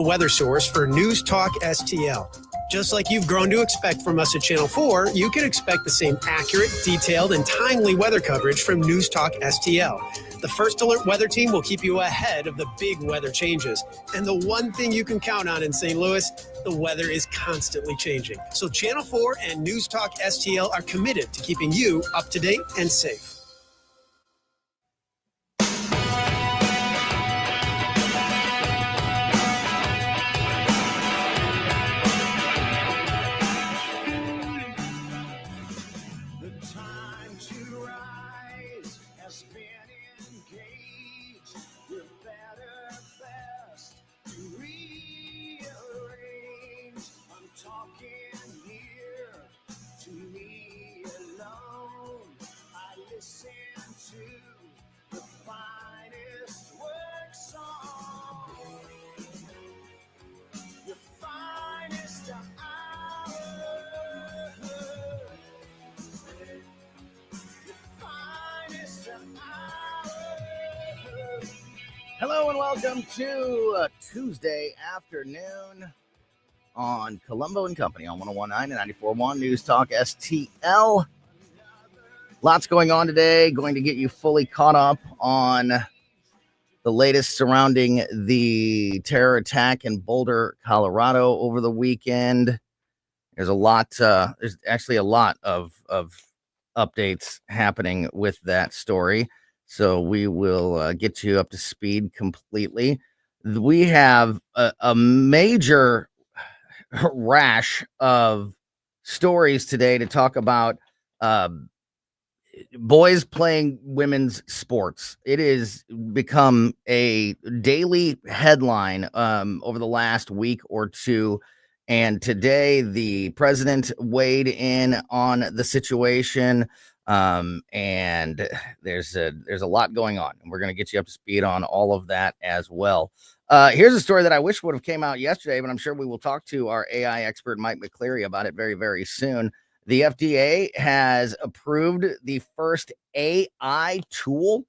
Weather source for News Talk STL. Just like you've grown to expect from us at Channel 4, you can expect the same accurate, detailed, and timely weather coverage from News Talk STL. The First Alert Weather Team will keep you ahead of the big weather changes. And the one thing you can count on in St. Louis, the weather is constantly changing. So Channel 4 and News Talk STL are committed to keeping you up to date and safe. Hello and welcome to Tuesday afternoon on Colombo Company on 101.9 and 94.1 News Talk STL. Lots going on today. Going to get you fully caught up on the latest surrounding the terror attack in Boulder, Colorado over the weekend. There's actually a lot of updates happening with that story. So we will get you up to speed completely. We have a major rash of stories today to talk about boys playing women's sports. It has become a daily headline over the last week or two. And today the president weighed in on the situation. And there's a lot going on, and we're going to get you up to speed on all of that as well. Here's a story that I wish would have came out yesterday, but I'm sure we will talk to our AI expert, Mike McCleary, about it very, very soon. The FDA has approved the first AI tool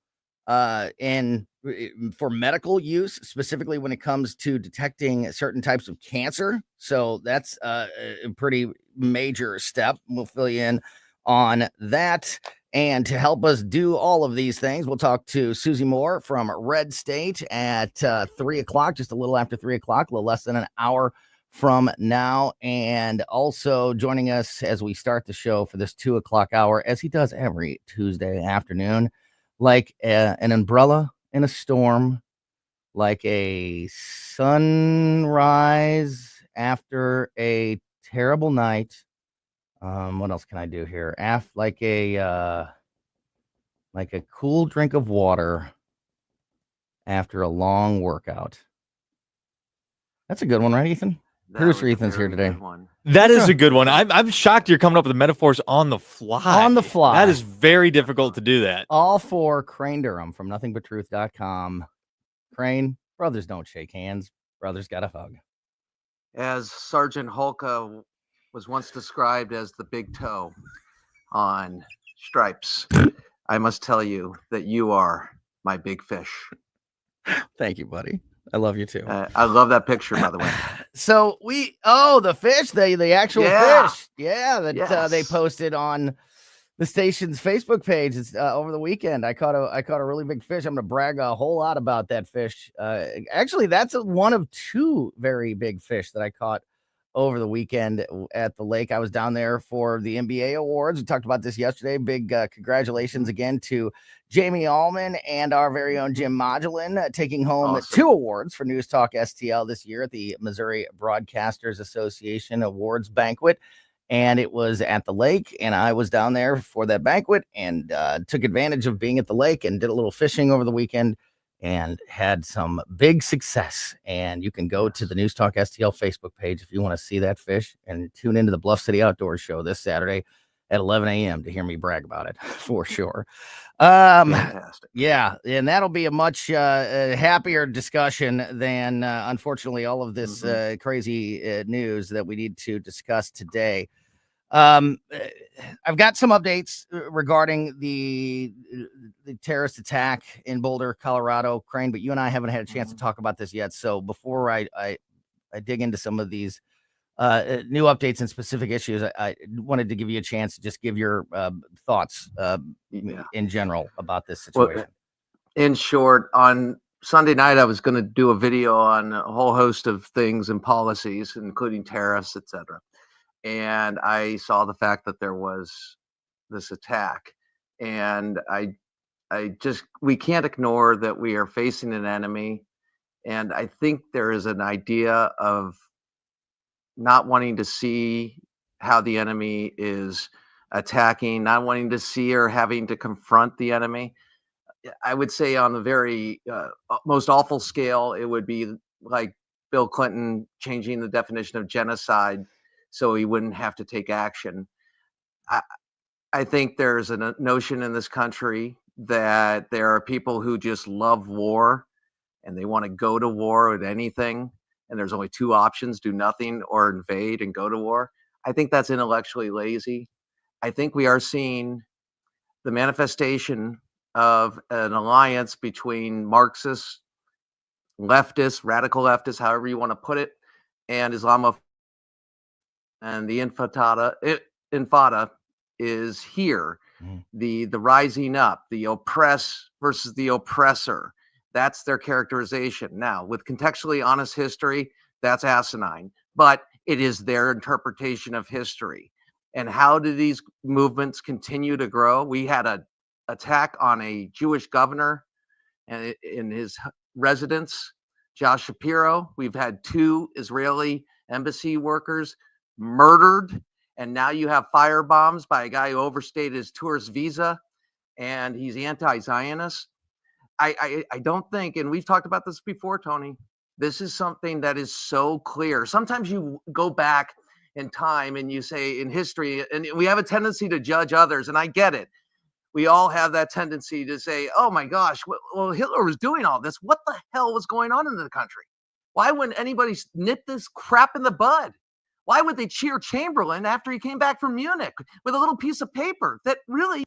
for medical use, specifically when it comes to detecting certain types of cancer. So that's a pretty major step. We'll fill you in on that. And to help us do all of these things, we'll talk to Susie Moore from Red State at 3 o'clock, just a little after 3 o'clock, a little less than an hour from now. And also joining us as we start the show for this 2 o'clock hour, as he does every Tuesday afternoon, like an umbrella in a storm, like a sunrise after a terrible night. What else can I do here? Like a cool drink of water after a long workout. That's a good one, right, Ethan? Producer Ethan's here today. That is a good one. I'm shocked you're coming up with the metaphors on the fly. On the fly. That is very difficult to do that. All for Crane Durham from nothingbutruth.com. Crane, brothers don't shake hands. Brothers got a hug. As Sergeant Holka was once described as the big toe on stripes, I must tell you that you are my big fish. Thank you, buddy. I love you too. I love that picture, by the way. So the fish, the actual fish. Yeah, that they posted on the station's Facebook page. It's over the weekend. I caught a really big fish. I'm going to brag a whole lot about that fish. Actually, that's one of two very big fish that I caught over the weekend at the lake. I was down there for the NBA awards. We talked about this yesterday. Big congratulations again to Jamie Allman and our very own Jim Modulin taking home two awards for News Talk STL this year at the Missouri Broadcasters Association Awards Banquet. And it was at the lake, and I was down there for that banquet and took advantage of being at the lake and did a little fishing over the weekend and had some big success. And you can go to the News Talk STL Facebook page if you want to see that fish, and tune into the Bluff City Outdoors show this Saturday at 11 a.m. to hear me brag about it for sure. Fantastic. Yeah, and that'll be a much happier discussion than, unfortunately, all of this crazy news that we need to discuss today. I've got some updates regarding the terrorist attack in Boulder, Colorado, Crane, but you and I haven't had a chance to talk about this yet. So before I dig into some of these new updates and specific issues, I wanted to give you a chance to just give your thoughts in general about this situation. Well, in short, on Sunday night, I was going to do a video on a whole host of things and policies, including tariffs, etc. And I saw the fact that there was this attack, and we can't ignore that we are facing an enemy. And I think there is an idea of not wanting to see how the enemy is attacking, not wanting to see or having to confront the enemy. I would say on the very most awful scale, it would be like Bill Clinton changing the definition of genocide so he wouldn't have to take action. I think there's a notion in this country that there are people who just love war and they want to go to war with anything. And there's only two options: do nothing or invade and go to war. I think that's intellectually lazy. I think we are seeing the manifestation of an alliance between Marxists, leftists, radical leftists, however you want to put it, and Islamophobic. And the Intifada is here. The rising up, the oppress versus the oppressor. That's their characterization. Now, with contextually honest history, that's asinine, but it is their interpretation of history. And how do these movements continue to grow? We had an attack on a Jewish governor and in his residence, Josh Shapiro. We've had 2 Israeli embassy workers murdered, and now you have firebombs by a guy who overstayed his tourist visa, and he's anti-Zionist. I don't think, and we've talked about this before, Tony, this is something that is so clear. Sometimes you go back in time and you say in history, and we have a tendency to judge others, and I get it. We all have that tendency to say, oh my gosh, well, Hitler was doing all this. What the hell was going on in the country? Why wouldn't anybody nip this crap in the bud? Why would they cheer Chamberlain after he came back from Munich with a little piece of paper that really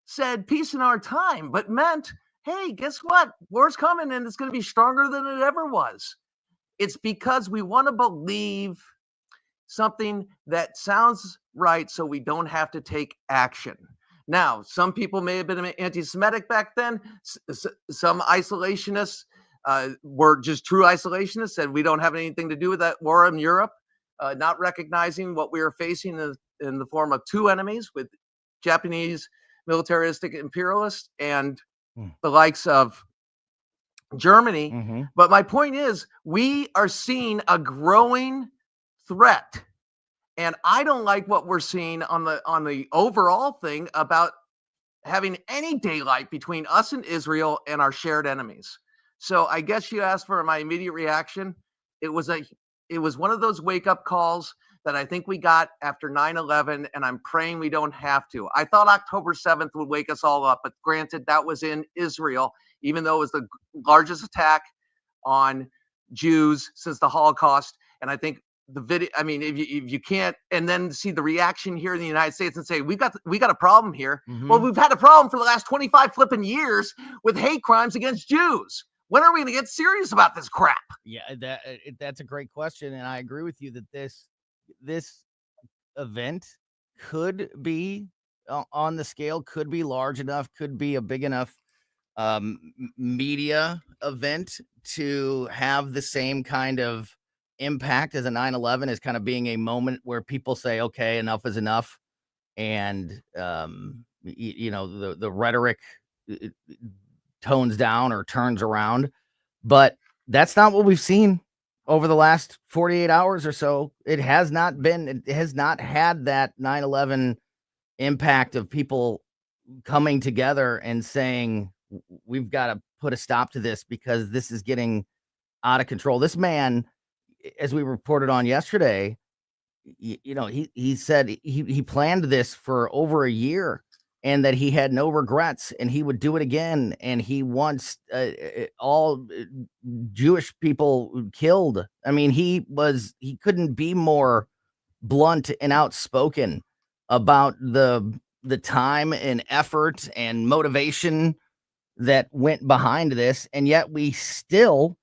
said peace in our time, but meant, hey, guess what? War's coming and it's going to be stronger than it ever was. It's because we want to believe something that sounds right so we don't have to take action. Now, some people may have been anti-Semitic back then. Some isolationists were just true isolationists, said we don't have anything to do with that war in Europe, not recognizing what we were facing in the form of 2 enemies with Japanese militaristic imperialists and the likes of Germany. But my point is, we are seeing a growing threat. And I don't like what we're seeing on the overall thing about having any daylight between us and Israel and our shared enemies. So I guess you asked for my immediate reaction. It was one of those wake-up calls that I think we got after 9/11, and I'm praying we don't have to. I thought October 7th would wake us all up, but granted, that was in Israel, even though it was the largest attack on Jews since the Holocaust. And I think the video, I mean, if you can't, and then see the reaction here in the United States and say, we got a problem here. Well, we've had a problem for the last 25 flipping years with hate crimes against Jews. When are we going to get serious about this crap? Yeah, that's a great question. And I agree with you that this event could be on the scale, could be large enough, could be a big enough media event to have the same kind of impact as a 9/11, is kind of being a moment where people say, okay, enough is enough. And, the rhetoric tones down or turns around, but that's not what we've seen over the last 48 hours or so. It has not had that 9/11 impact of people coming together and saying, we've got to put a stop to this because this is getting out of control. This man, as we reported on yesterday, he said he planned this for over a year and that he had no regrets and he would do it again. And he wants all Jewish people killed. I mean, he couldn't be more blunt and outspoken about the time and effort and motivation that went behind this. And yet we still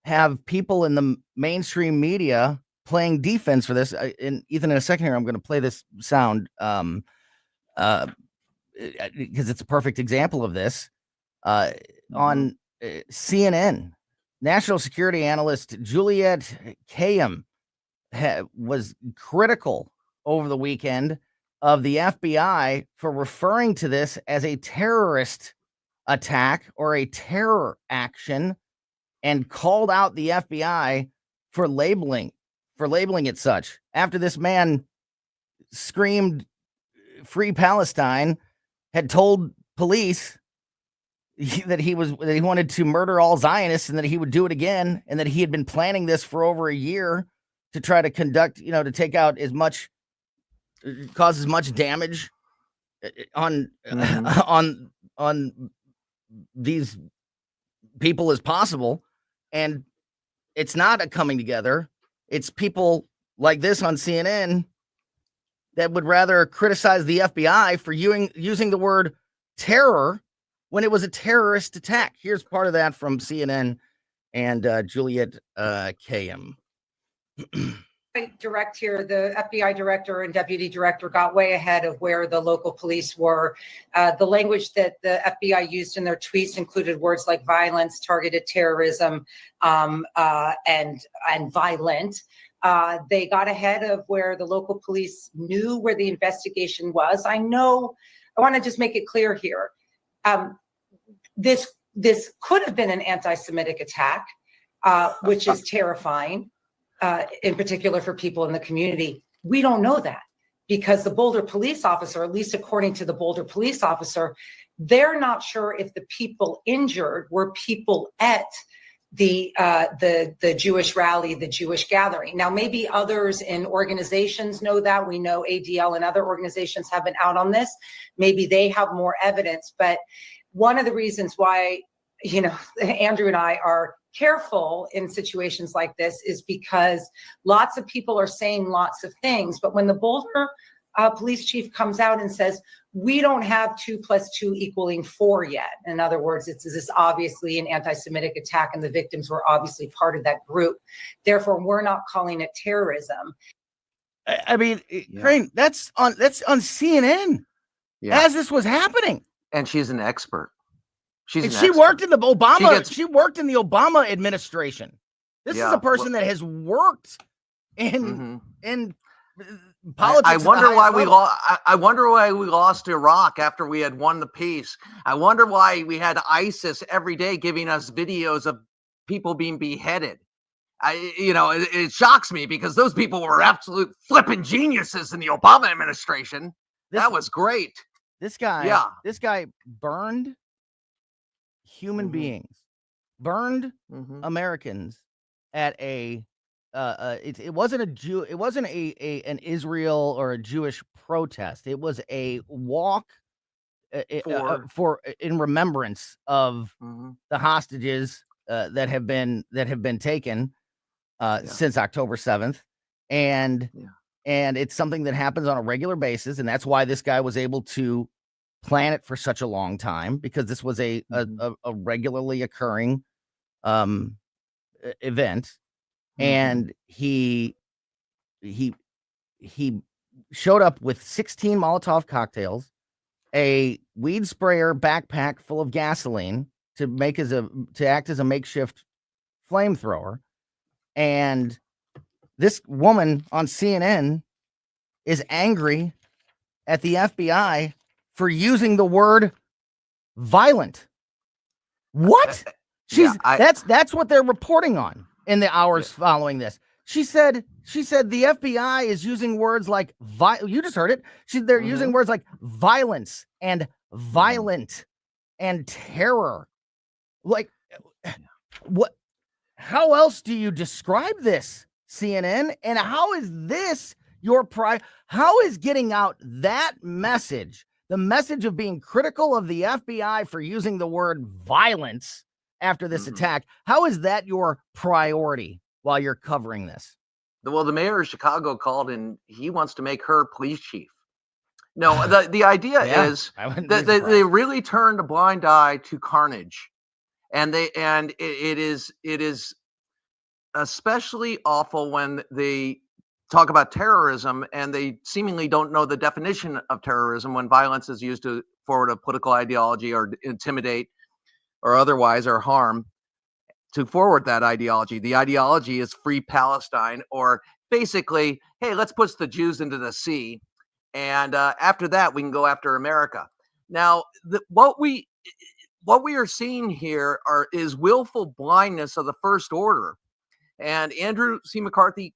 have people in the mainstream media playing defense for this. And Ethan, in a second here, I'm going to play this sound because it's a perfect example of this. On CNN, national security analyst Juliet Kayyem was critical over the weekend of the FBI for referring to this as a terrorist attack or a terror action, and called out the FBI for labeling it such. After this man screamed "Free Palestine," had told police that he wanted to murder all Zionists and that he would do it again, and that he had been planning this for over a year to try to conduct, to take out cause as much damage on these people as possible. And it's not a coming together. It's people like this on CNN that would rather criticize the FBI for using the word terror when it was a terrorist attack. Here's part of that from CNN and Juliet Kayyem. Direct here, the FBI director and deputy director got way ahead of where the local police were. The language that the FBI used in their tweets included words like violence, targeted terrorism, and violent. They got ahead of where the local police knew where the investigation was. I want to just make it clear here. This could have been an anti-Semitic attack, which is terrifying. In particular for people in the community. We don't know that because the Boulder police officer, at least according to the Boulder police officer, they're not sure if the people injured were people at the Jewish rally, the Jewish gathering. Now, maybe others in organizations know that. We know ADL and other organizations have been out on this. Maybe they have more evidence. But one of the reasons why, Andrew and I are careful in situations like this is because lots of people are saying lots of things. But when the Boulder police chief comes out and says, we don't have 2 + 2 = 4 yet. In other words, this is obviously an anti-Semitic attack and the victims were obviously part of that group. Therefore, we're not calling it terrorism. I mean, Crane, that's on CNN as this was happening. And she's an expert. She worked in the Obama. She worked in the Obama administration. This is a person that has worked in politics. I wonder why we lost Iraq after we had won the peace. I wonder why we had ISIS every day giving us videos of people being beheaded. It shocks me because those people were absolute flipping geniuses in the Obama administration. That was great. This guy burned human beings, burned Americans at it wasn't an Israel or a Jewish protest. It was a walk in remembrance of the hostages that have been taken since October 7th, and it's something that happens on a regular basis, and that's why this guy was able to plan it for such a long time, because this was a regularly occurring event. And he showed up with 16 Molotov cocktails, a weed sprayer backpack full of gasoline to act as a makeshift flamethrower. And this woman on CNN is angry at the FBI for using the word violent. What? That's what they're reporting on in the hours following this. She said the FBI is using words like you just heard it. They're using words like violence and violent and terror. Like, what? How else do you describe this, CNN? And how is this your how is getting out that message, the message of being critical of the FBI for using the word violence after this attack, how is that your priority while you're covering this? Well, the mayor of Chicago called and he wants to make her police chief. No, the idea is that they really turned a blind eye to carnage, and it is especially awful when they talk about terrorism and they seemingly don't know the definition of terrorism when violence is used to forward a political ideology or intimidate or otherwise or harm to forward that ideology. The ideology is free Palestine, or basically, hey, let's push the Jews into the sea. And after that, we can go after America. Now, what we are seeing here is willful blindness of the first order. And Andrew C. McCarthy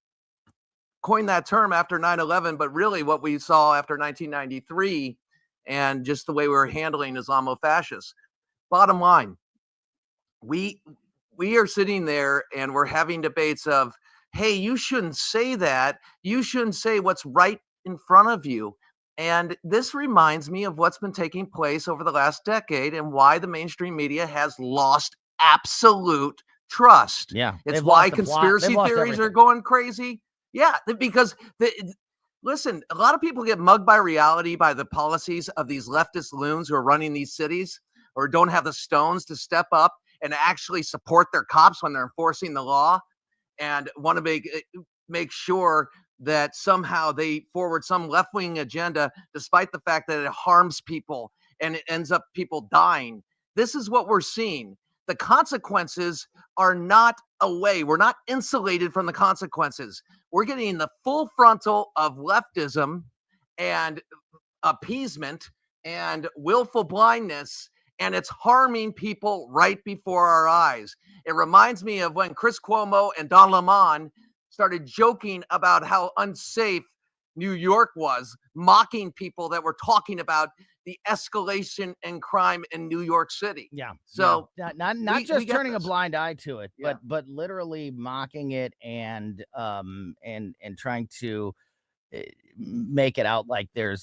coined that term after 9/11, but really what we saw after 1993 and just the way we were handling Islamofascists. Bottom line, we are sitting there and we're having debates of, hey, you shouldn't say that. You shouldn't say what's right in front of you. And this reminds me of what's been taking place over the last decade and why the mainstream media has lost absolute trust. Yeah. It's why conspiracy theories are going crazy. Yeah, because listen, a lot of people get mugged by reality by the policies of these leftist loons who are running these cities or don't have the stones to step up and actually support their cops when they're enforcing the law and want to make sure that somehow they forward some left-wing agenda, despite the fact that it harms people and it ends up people dying. This is what we're seeing. The consequences are not away. We're not insulated from the consequences. We're getting the full frontal of leftism and appeasement and willful blindness, and it's harming people right before our eyes. It reminds me of when Chris Cuomo and Don Lemon started joking about how unsafe New York was, mocking people that were talking about the escalation in crime in New York City. Yeah. So not just turning a blind eye to it, Yeah. but literally mocking it and trying to make it out like that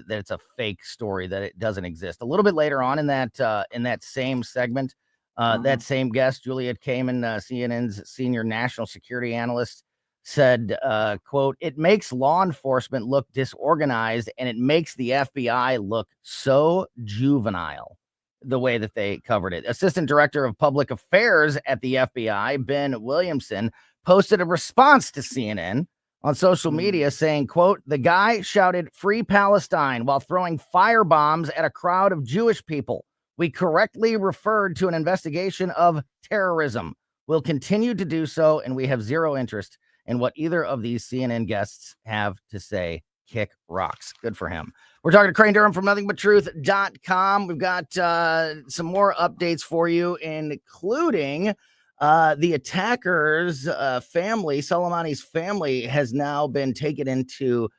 it's a fake story, that it doesn't exist. A little bit later on in that same segment, that same guest, Juliet Kamen, CNN's senior national security analyst, said, quote, "It makes law enforcement look disorganized and it makes the FBI look so juvenile," the way that they covered it. Assistant Director of Public Affairs at the FBI, Ben Williamson, posted a response to CNN on social media saying, quote, "The guy shouted free Palestine while throwing firebombs at a crowd of Jewish people. We correctly referred to an investigation of terrorism. We'll continue to do so, and we have zero interest in what either of these CNN guests have to say. Kick rocks." Good for him. We're talking to Crane Durham from nothingbuttruth.com. We've got some more updates for you, including the attacker's family. Soleimani's family has now been taken into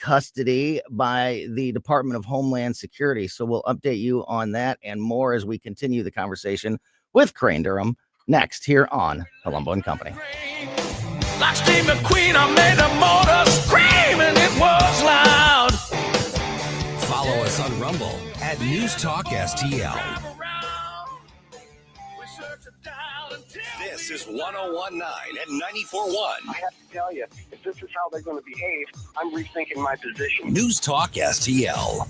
custody by the Department of Homeland Security. So we'll update you on that and more as we continue the conversation with Crane Durham next here on Colombo and Company. Like Steve McQueen, I made the motor scream and it was loud. Follow us on Rumble at News Talk STL. This is 101.9 and 94.1. I have to tell you, if this is how they're going to behave, I'm rethinking my position. News Talk STL.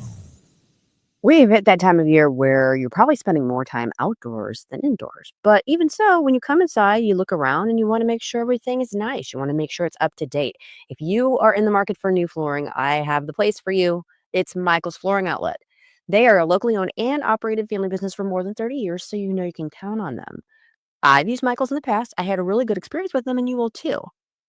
We've hit that time of year where you're probably spending more time outdoors than indoors. But even so, when you come inside, you look around and you want to make sure everything is nice. You want to make sure it's up to date. If you are in the market for new flooring, I have the place for you. It's Michael's Flooring Outlet. They are a locally owned and operated family business for more than 30 years, so you know you can count on them. I've used Michael's in the past. I had a really good experience with them, and you will too.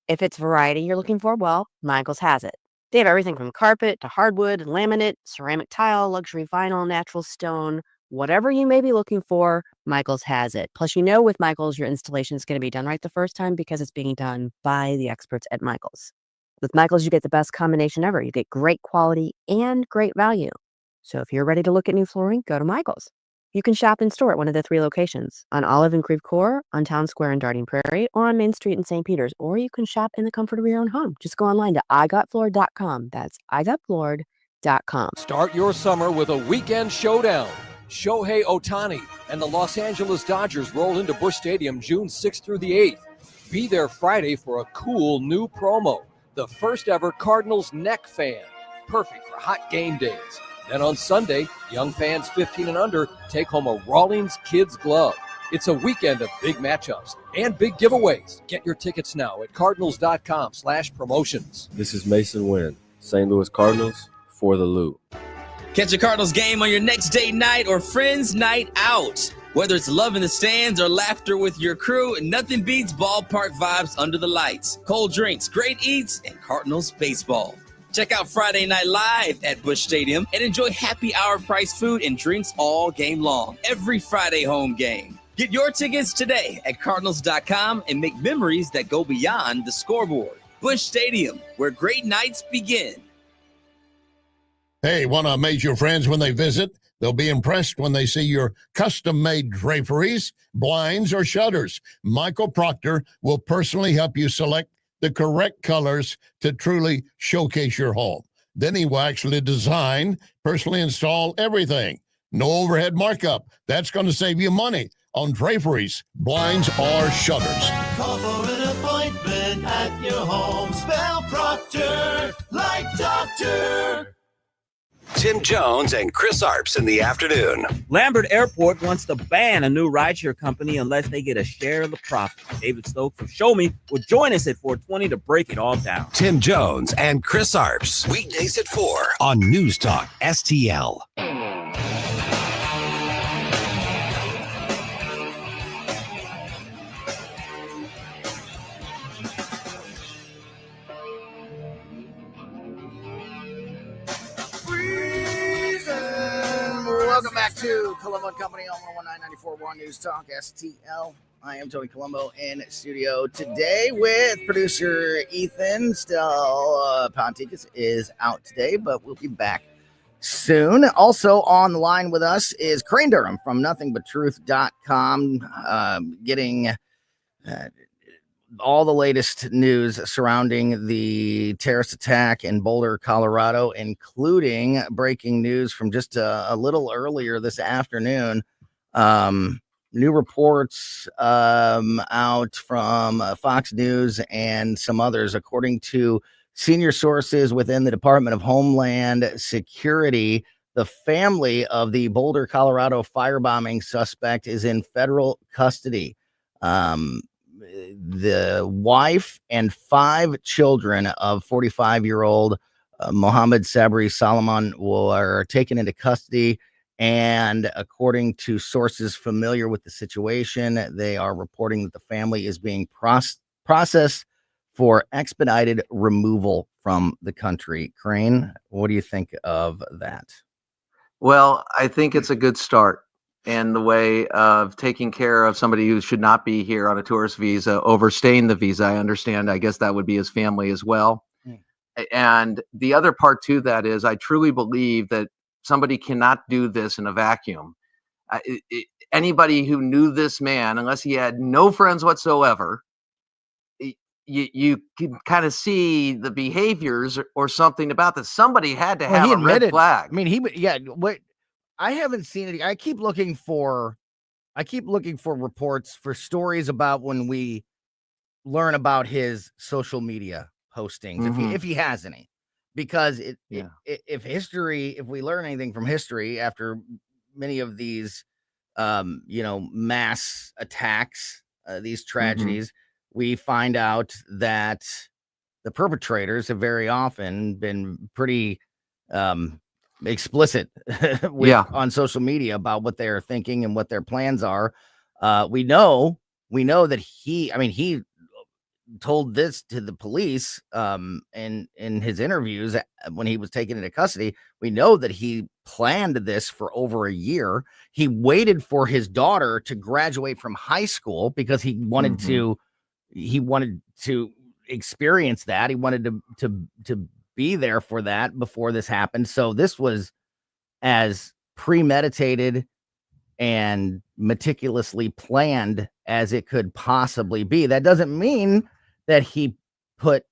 If it's variety you're looking for, well, Michael's has it. They have everything from carpet to hardwood, laminate, ceramic tile, luxury vinyl, natural stone. Whatever you may be looking for, Michael's has it. Plus, you know with Michael's, your installation is going to be done right the first time because it's being done by the experts at Michael's. With Michael's, you get the best combination ever. You get great quality and great value. So if you're ready to look at new flooring, go to Michael's. You can shop in store at one of the 3 locations, on Olive and Creve Coeur, on Town Square in Darting Prairie, or on Main Street in St. Peters, or you can shop in the comfort of your own home. Just go online to igotfloored.com. That's igotfloored.com. Start your summer with a weekend showdown. Shohei Ohtani and the Los Angeles Dodgers roll into Busch Stadium June 6th through the 8th. Be there Friday for a cool new promo, the first ever Cardinals neck fan. Perfect for hot game days. Then on Sunday, young fans 15 and under take home a Rawlings Kids Glove. It's a weekend of big matchups and big giveaways. Get your tickets now at cardinals.com/promotions. This is Mason Wynn, St. Louis Cardinals for the Loop. Catch a Cardinals game on your next date night or friends night out. Whether it's love in the stands or laughter with your crew, nothing beats ballpark vibes under the lights. Cold drinks, great eats, and Cardinals baseball. Check out Friday Night Live at Busch Stadium and enjoy happy hour price food and drinks all game long. Every Friday home game. Get your tickets today at cardinals.com and make memories that go beyond the scoreboard. Busch Stadium, where great nights begin. Hey, want to amaze your friends when they visit? They'll be impressed when they see your custom-made draperies, blinds, or shutters. Michael Proctor will personally help you select the correct colors to truly showcase your home. Then he will actually design, personally install everything. No overhead markup. That's going to save you money on draperies, blinds, or shutters. Call for an appointment at your home. Spell Proctor like doctor. Tim Jones and Chris Arps in the afternoon. Lambert Airport wants to ban a new rideshare company unless they get a share of the profit. David Stokes of Show Me will join us at 420 to break it all down. Tim Jones and Chris Arps. Weekdays at 4 on News Talk STL. Welcome back to Colombo Company on 119.94 News Talk STL. I am Tony Colombo in studio today with producer Ethan. Still, Ponticus is out today, but we'll be back soon. Also on the line with us is Crane Durham from nothingbutruth.com, getting all the latest news surrounding the terrorist attack in Boulder, Colorado, including breaking news from just a little earlier this afternoon. New reports out from Fox News and some others, according to senior sources within the Department of Homeland Security. The family of the Boulder, Colorado firebombing suspect is in federal custody. The wife and 5 children of 45-year-old Mohammed Sabri Solomon were taken into custody. And according to sources familiar with the situation, they are reporting that the family is being processed for expedited removal from the country. Crane, what do you think of that? Well, I think it's a good start. And the way of taking care of somebody who should not be here on a tourist visa, overstaying the visa, I understand. I guess that would be his family as well. And the other part to that is I truly believe that somebody cannot do this in a vacuum. Anybody who knew this man, unless he had no friends whatsoever, you can kind of see the behaviors or something about this. Somebody had to have a red flag. I mean, what I haven't seen it. I keep looking for reports for stories about when we learn about his social media postings, if he has any, because if we learn anything from history after many of these, mass attacks, these tragedies, we find out that the perpetrators have very often been pretty, explicit on social media about what they're thinking and what their plans are. We know that he told this to the police in his interviews when he was taken into custody. We know that he planned this for over a year. He waited for his daughter to graduate from high school because he wanted to experience that. He wanted to be there for that before this happened. So this was as premeditated and meticulously planned as it could possibly be. That doesn't mean that he put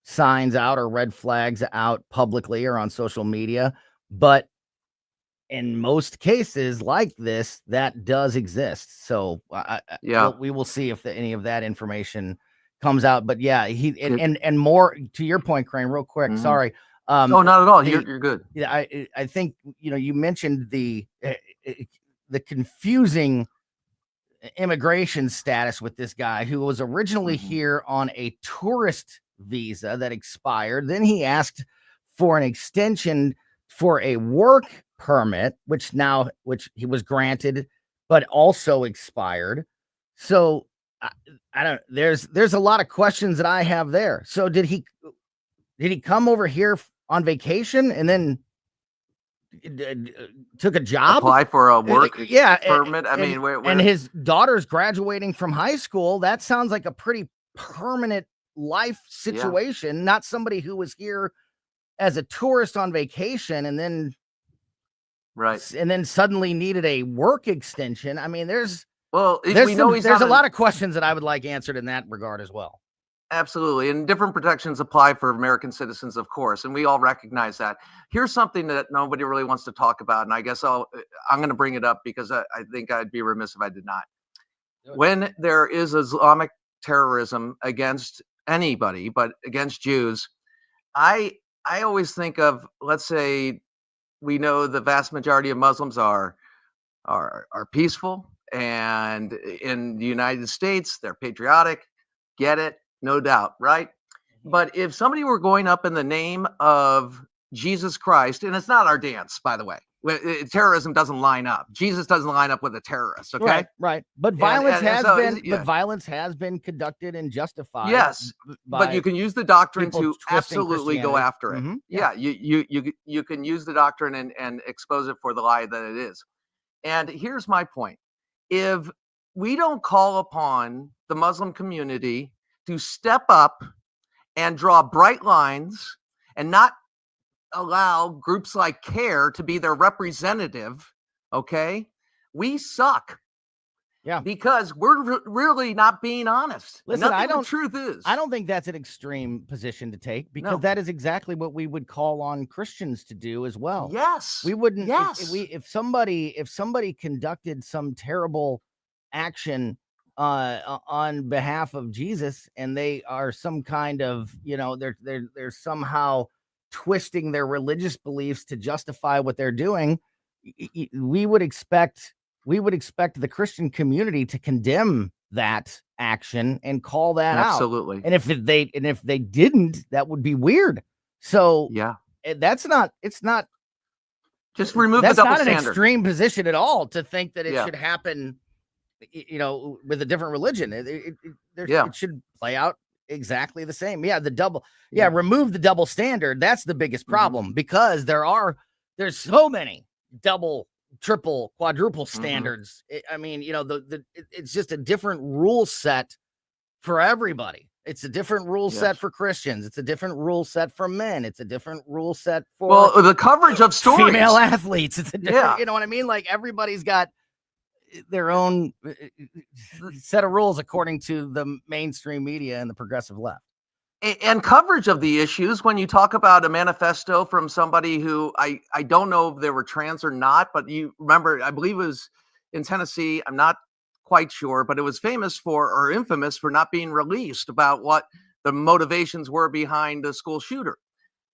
signs out or red flags out publicly or on social media, but in most cases like this, that does exist. So we will see if any of that information comes out. But yeah, and more to your point, Crane, real quick. Sorry. No, not at all. You're good. Yeah, I think you mentioned the confusing immigration status with this guy who was originally here on a tourist visa that expired. Then he asked for an extension for a work permit, which he was granted, but also expired. So I don't. There's a lot of questions that I have there. So did he come over here on vacation and then took a job, apply for a work permit? And his daughter's graduating from high school. That sounds like a pretty permanent life situation, not somebody who was here as a tourist on vacation and then suddenly needed a work extension. I mean, there's a lot of questions that I would like answered in that regard as well. Absolutely. And different protections apply for American citizens, of course. And we all recognize that. Here's something that nobody really wants to talk about. And I guess I'm going to bring it up because I think I'd be remiss if I did not. When there is Islamic terrorism against anybody, but against Jews, I always think of, let's say, we know the vast majority of Muslims are peaceful. And in the United States, they're patriotic. Get it? No doubt, right? But if somebody were going up in the name of Jesus Christ, and it's not our dance, by the way, terrorism doesn't line up. Jesus doesn't line up with a terrorist, okay? Right. But violence violence has been conducted and justified. Yes, but you can use the doctrine to absolutely go after it. Yeah, you can use the doctrine and expose it for the lie that it is. And here's my point. If we don't call upon the Muslim community to step up and draw bright lines and not allow groups like CARE to be their representative, okay, we suck. Yeah. Because we're really not being honest. Listen, the truth is. I don't think that's an extreme position to take because that is exactly what we would call on Christians to do as well. Yes. We wouldn't. Yes. If somebody conducted some terrible action on behalf of Jesus and they are some kind of, they're somehow twisting their religious beliefs to justify what they're doing, we would expect the Christian community to condemn that action and call that out. Absolutely. And if they didn't, that would be weird. So it's not just remove the double standard. That's not an extreme position at all to think that it should happen, with a different religion. It should play out exactly the same. Remove the double standard. That's the biggest problem because there's so many double, triple, quadruple standards. It's just a different rule set for everybody. It's a different rule set for Christians. It's a different rule set for men. It's a different rule set for the coverage of stories. Female athletes. It's a different, you know what I mean? Like everybody's got their own set of rules according to the mainstream media and the progressive left. And coverage of the issues. When you talk about a manifesto from somebody who I don't know if they were trans or not, but you remember, I believe it was in Tennessee. I'm not quite sure, but it was infamous for not being released about what the motivations were behind the school shooter.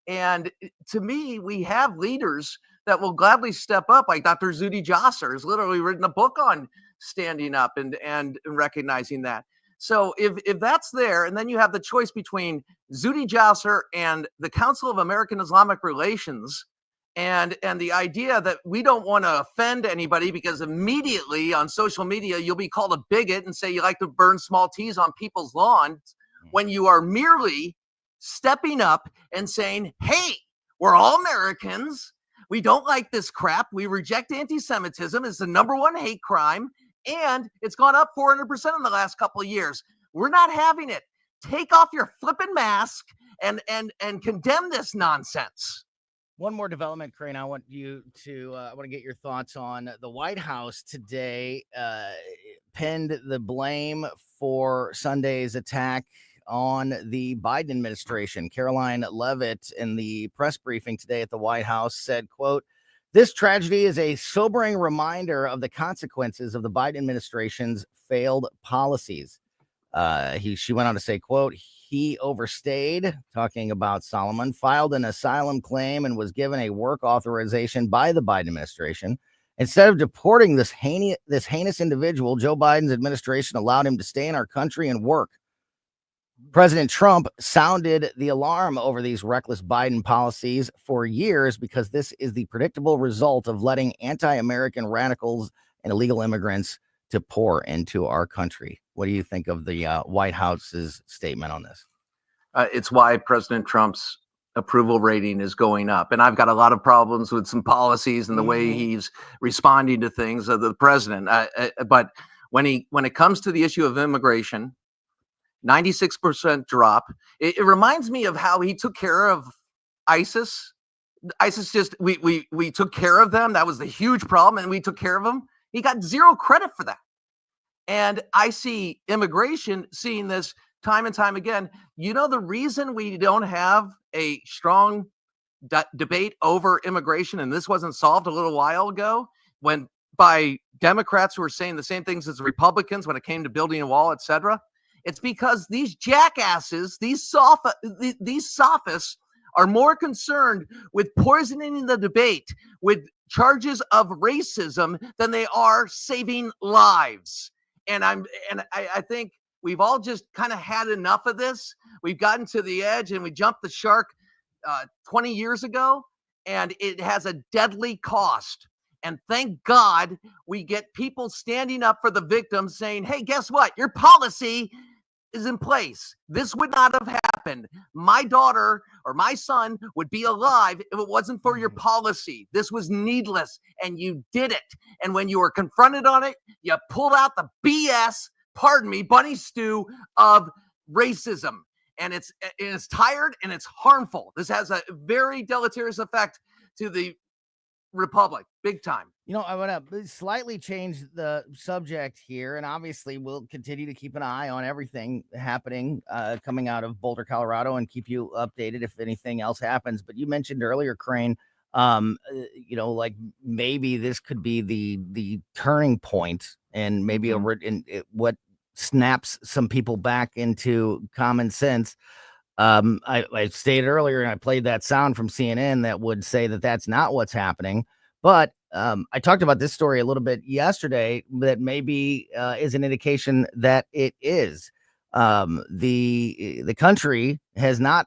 And to me, we have leaders that will gladly step up, like Dr. Zuhdi Jasser has literally written a book on standing up and recognizing that. So if that's there, and then you have the choice between Zuhdi Jasser and the Council of American Islamic Relations, and the idea that we don't want to offend anybody because immediately on social media you'll be called a bigot and say you like to burn small T's on people's lawns, when you are merely stepping up and saying, hey, we're all Americans. We don't like this crap. We reject anti-Semitism. It's the number one hate crime. And it's gone up 400% in the last couple of years. We're not having it. Take off your flipping mask and condemn this nonsense. One more development, Crane. I want to get your thoughts on the White House today. Pinned the blame for Sunday's attack on the Biden administration. Caroline Leavitt in the press briefing today at the White House said, quote, "This tragedy is a sobering reminder of the consequences of the Biden administration's failed policies." She went on to say, quote, "He overstayed," talking about Solomon, "filed an asylum claim and was given a work authorization by the Biden administration. Instead of deporting this heinous individual, Joe Biden's administration allowed him to stay in our country and work. President Trump sounded the alarm over these reckless Biden policies for years because this is the predictable result of letting anti-American radicals and illegal immigrants to pour into our country. What do you think of the White House's statement on this? It's why President Trump's approval rating is going up. And I've got a lot of problems with some policies and the way he's responding to things of the president. But when it comes to the issue of immigration, 96% drop. It reminds me of how he took care of ISIS. ISIS just, we took care of them. That was the huge problem. And we took care of them. He got zero credit for that. And I see immigration seeing this time and time again. You know, the reason we don't have a strong debate over immigration, and this wasn't solved a little while ago, when by Democrats who were saying the same things as Republicans when it came to building a wall, etc. It's because these jackasses, these sophists are more concerned with poisoning the debate with charges of racism than they are saving lives. And I think we've all just kind of had enough of this. We've gotten to the edge and we jumped the shark 20 years ago, and it has a deadly cost. And thank God we get people standing up for the victims saying, hey, guess what? Your policy is in place. This would not have happened. My daughter or my son would be alive if it wasn't for your policy. This was needless, and you did it. And when you were confronted on it, you pulled out the BS, pardon me, bunny stew of racism. And it's tired and it's harmful. This has a very deleterious effect to the republic, big time. You know, I want to slightly change the subject here, and obviously we'll continue to keep an eye on everything happening coming out of Boulder, Colorado, and keep you updated if anything else happens. But you mentioned earlier, Crane, you know, like maybe this could be the turning point, and maybe what snaps some people back into common sense. I stated earlier, and I played that sound from CNN that would say that that's not what's happening. But I talked about this story a little bit yesterday that maybe is an indication that it is. The country has not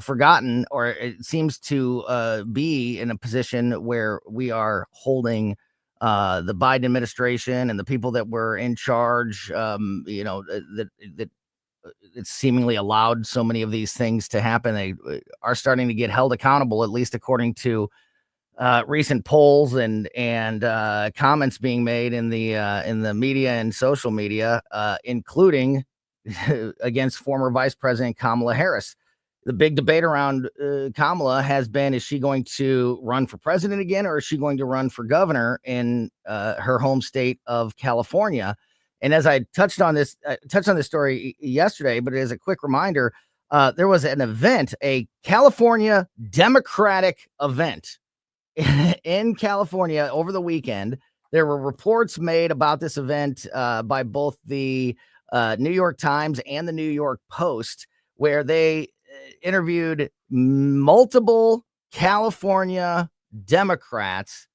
forgotten, or it seems to be in a position where we are holding the Biden administration and the people that were in charge, you know, that it's seemingly allowed so many of these things to happen. They are starting to get held accountable, at least according to recent polls and comments being made in the media and social media, including against former Vice President Kamala Harris. The big debate around Kamala has been, is she going to run for president again, or is she going to run for governor in her home state of California? And as I touched on this story yesterday, but as a quick reminder, there was an event, a California Democratic event in California over the weekend. There were reports made about this event by both the New York Times and the New York Post, where they interviewed multiple California Democrats,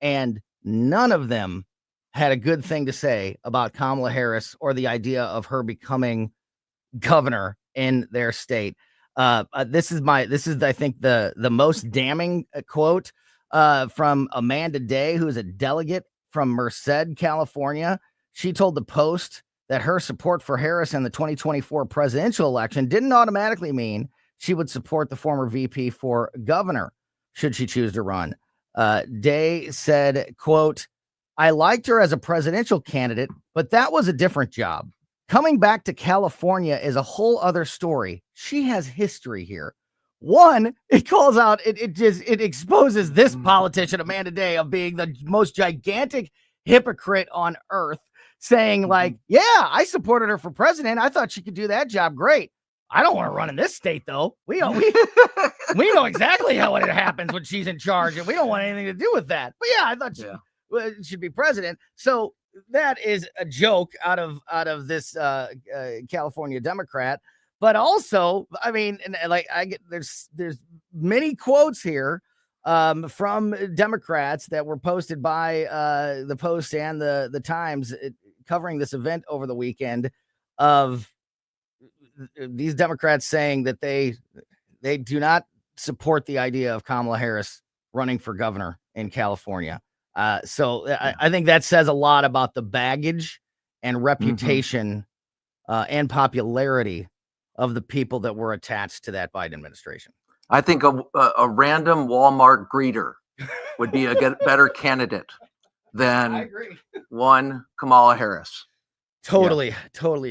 and none of them had a good thing to say about Kamala Harris or the idea of her becoming governor in their state. This is I think the most damning quote from Amanda Day, who is a delegate from Merced, California. She told the Post that her support for Harris in the 2024 presidential election didn't automatically mean she would support the former VP for governor should she choose to run. Day said, quote, I liked her as a presidential candidate, but that was a different job. Coming back to California is a whole other story. She has history here. One, it calls out, it exposes this politician, Amanda Day, of being the most gigantic hypocrite on earth, saying like, yeah, I supported her for president. I thought she could do that job great. I don't want to run in this state, though. We know exactly how it happens when she's in charge, and we don't want anything to do with that. But yeah, I thought she should be president. So that is a joke out of this California Democrat. But also, I mean, and like there's many quotes here from Democrats that were posted by the Post and the Times covering this event over the weekend of these Democrats saying that they do not support the idea of Kamala Harris running for governor in California. So I think that says a lot about the baggage and reputation and popularity of the people that were attached to that Biden administration. I think a random Walmart greeter would be a better candidate than one Kamala Harris. Totally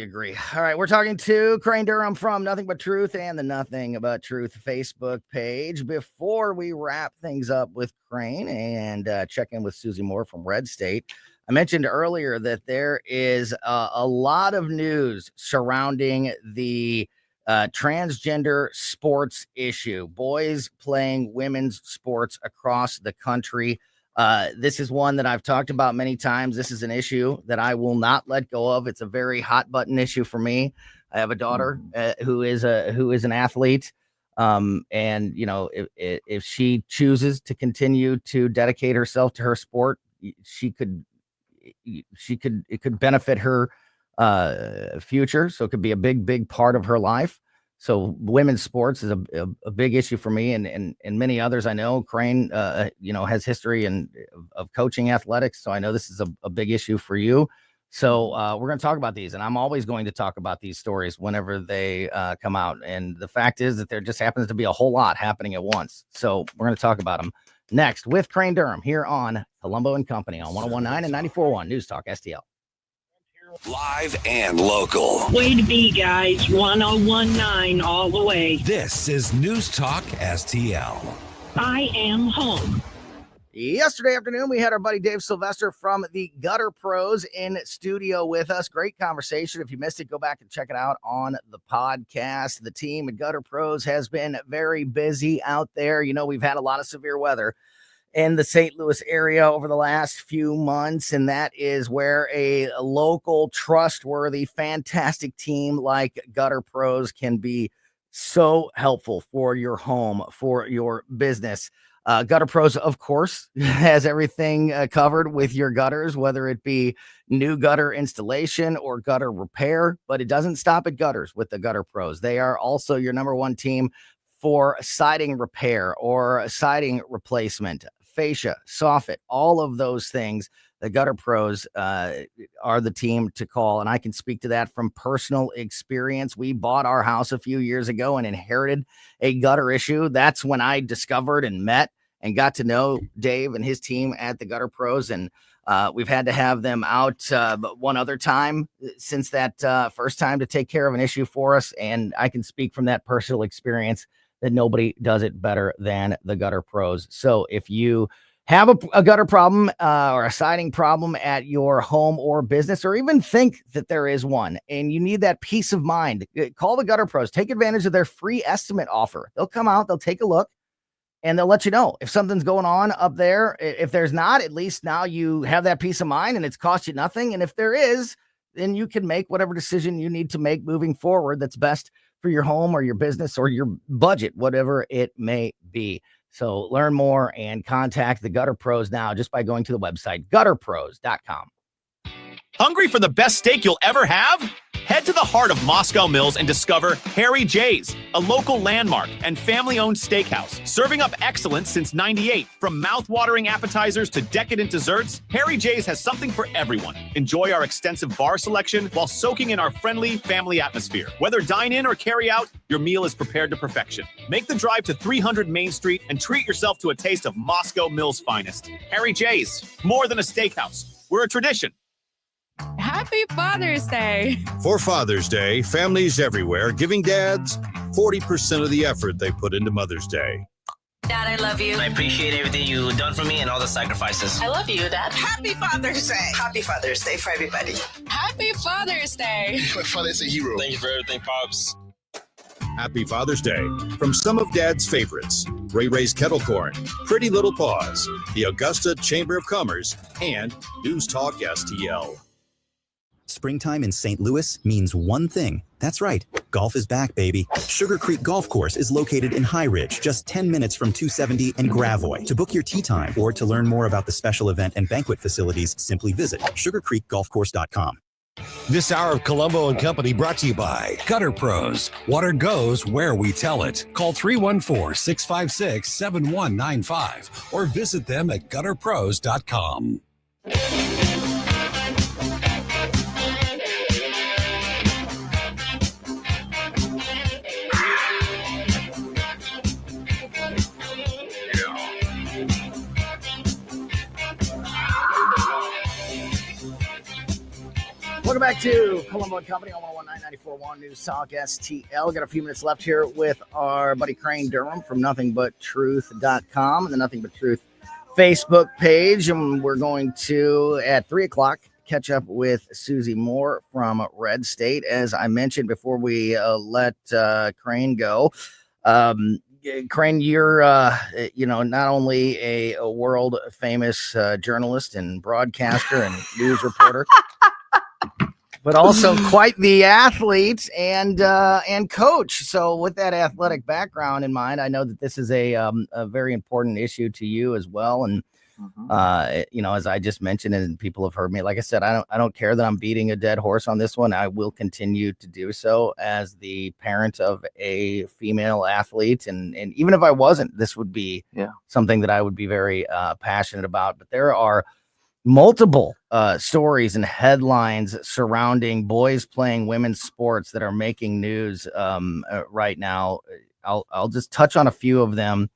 agree. All right, we're talking to Crane Durham from Nothing But Truth and the Nothing But Truth Facebook page. Before we wrap things up with Crane and check in with Susie Moore from Red State, I mentioned earlier that there is a lot of news surrounding the transgender sports issue, boys playing women's sports across the country. This is one that I've talked about many times. This is an issue that I will not let go of. It's a very hot button issue for me. I have a daughter who is an athlete. And you know, if she chooses to continue to dedicate herself to her sport, it could benefit her future. So it could be a big part of her life. So women's sports is a big issue for me and many others. I know Crane, has history of coaching athletics. So I know this is a big issue for you. So we're going to talk about these, and I'm always going to talk about these stories whenever they come out. And the fact is that there just happens to be a whole lot happening at once. So we're going to talk about them next with Crane Durham here on Colombo and Company on 101.9 and 94.1 News Talk STL. Live and local. Way to be, guys. 101.9 all the way. This is News Talk STL. I am home. Yesterday afternoon, we had our buddy Dave Sylvester from the Gutter Pros in studio with us. Great conversation. If you missed it, go back and check it out on the podcast. The team at Gutter Pros has been very busy out there. You know, we've had a lot of severe weather in the St. Louis area over the last few months, and that is where a local, trustworthy, fantastic team like Gutter Pros can be so helpful for your home, for your business. Gutter Pros, of course, has everything covered with your gutters, whether it be new gutter installation or gutter repair, but it doesn't stop at gutters with the Gutter Pros. They are also your number one team for siding repair or siding replacement, fascia, soffit, all of those things. The Gutter Pros are the team to call, and I can speak to that from personal experience. We bought our house a few years ago and inherited a gutter issue. That's when I discovered and met and got to know Dave and his team at the Gutter Pros, and we've had to have them out but one other time since that first time to take care of an issue for us, and I can speak from that personal experience that nobody does it better than the Gutter Pros. So if you have a gutter problem or a siding problem at your home or business, or even think that there is one and you need that peace of mind, call the Gutter Pros. Take advantage of their free estimate offer. They'll come out, they'll take a look, and they'll let you know if something's going on up there. If there's not, at least now you have that peace of mind and it's cost you nothing. And if there is, then you can make whatever decision you need to make moving forward that's best for your home or your business or your budget, whatever it may be. So learn more and contact the Gutter Pros now just by going to the website, gutterpros.com. Hungry for the best steak you'll ever have? Head to the heart of Moscow Mills and discover Harry J's, a local landmark and family-owned steakhouse, serving up excellence since '98. From mouth-watering appetizers to decadent desserts, Harry J's has something for everyone. Enjoy our extensive bar selection while soaking in our friendly family atmosphere. Whether dine in or carry out, your meal is prepared to perfection. Make the drive to 300 Main Street and treat yourself to a taste of Moscow Mills' finest. Harry J's, more than a steakhouse. We're a tradition. Happy Father's Day. For Father's Day, families everywhere giving dads 40% of the effort they put into Mother's Day. Dad, I love you. I appreciate everything you've done for me and all the sacrifices. I love you, Dad. Happy Father's Day. Happy Father's Day for everybody. Happy Father's Day. My father's a hero. Thank you for everything, Pops. Happy Father's Day from some of Dad's favorites: Ray Ray's Kettle Corn, Pretty Little Paws, the Augusta Chamber of Commerce, and News Talk STL. Springtime in St. Louis means one thing. That's right, Golf is back, baby. Sugar Creek Golf Course is located in High Ridge, just 10 minutes from 270 and Gravois. To book your tee time or to learn more about the special event and banquet facilities, simply visit sugarcreekgolfcourse.com. This hour of Colombo Company brought to you by Gutter Pros. Water goes where we tell it. Call 314-656-7195 or visit them at gutterpros.com. Welcome back to Colombo Company on 119.94.1 News Talk STL. Got a few minutes left here with our buddy Crane Durham from nothingbutTruth.com and the Nothing But Truth Facebook page. And we're going to, at 3 o'clock, catch up with Susie Moore from Red State. As I mentioned before we let Crane go, Crane, you're, not only a world famous journalist and broadcaster and news reporter, but also quite the athlete and coach. So with that athletic background in mind, I know that this is a very important issue to you as well. And, as I just mentioned, and people have heard me, like I said, I don't care that I'm beating a dead horse on this one. I will continue to do so as the parent of a female athlete. And even if I wasn't, this would be something that I would be very passionate about. But there are multiple stories and headlines surrounding boys playing women's sports that are making news right now. I'll just touch on a few of them,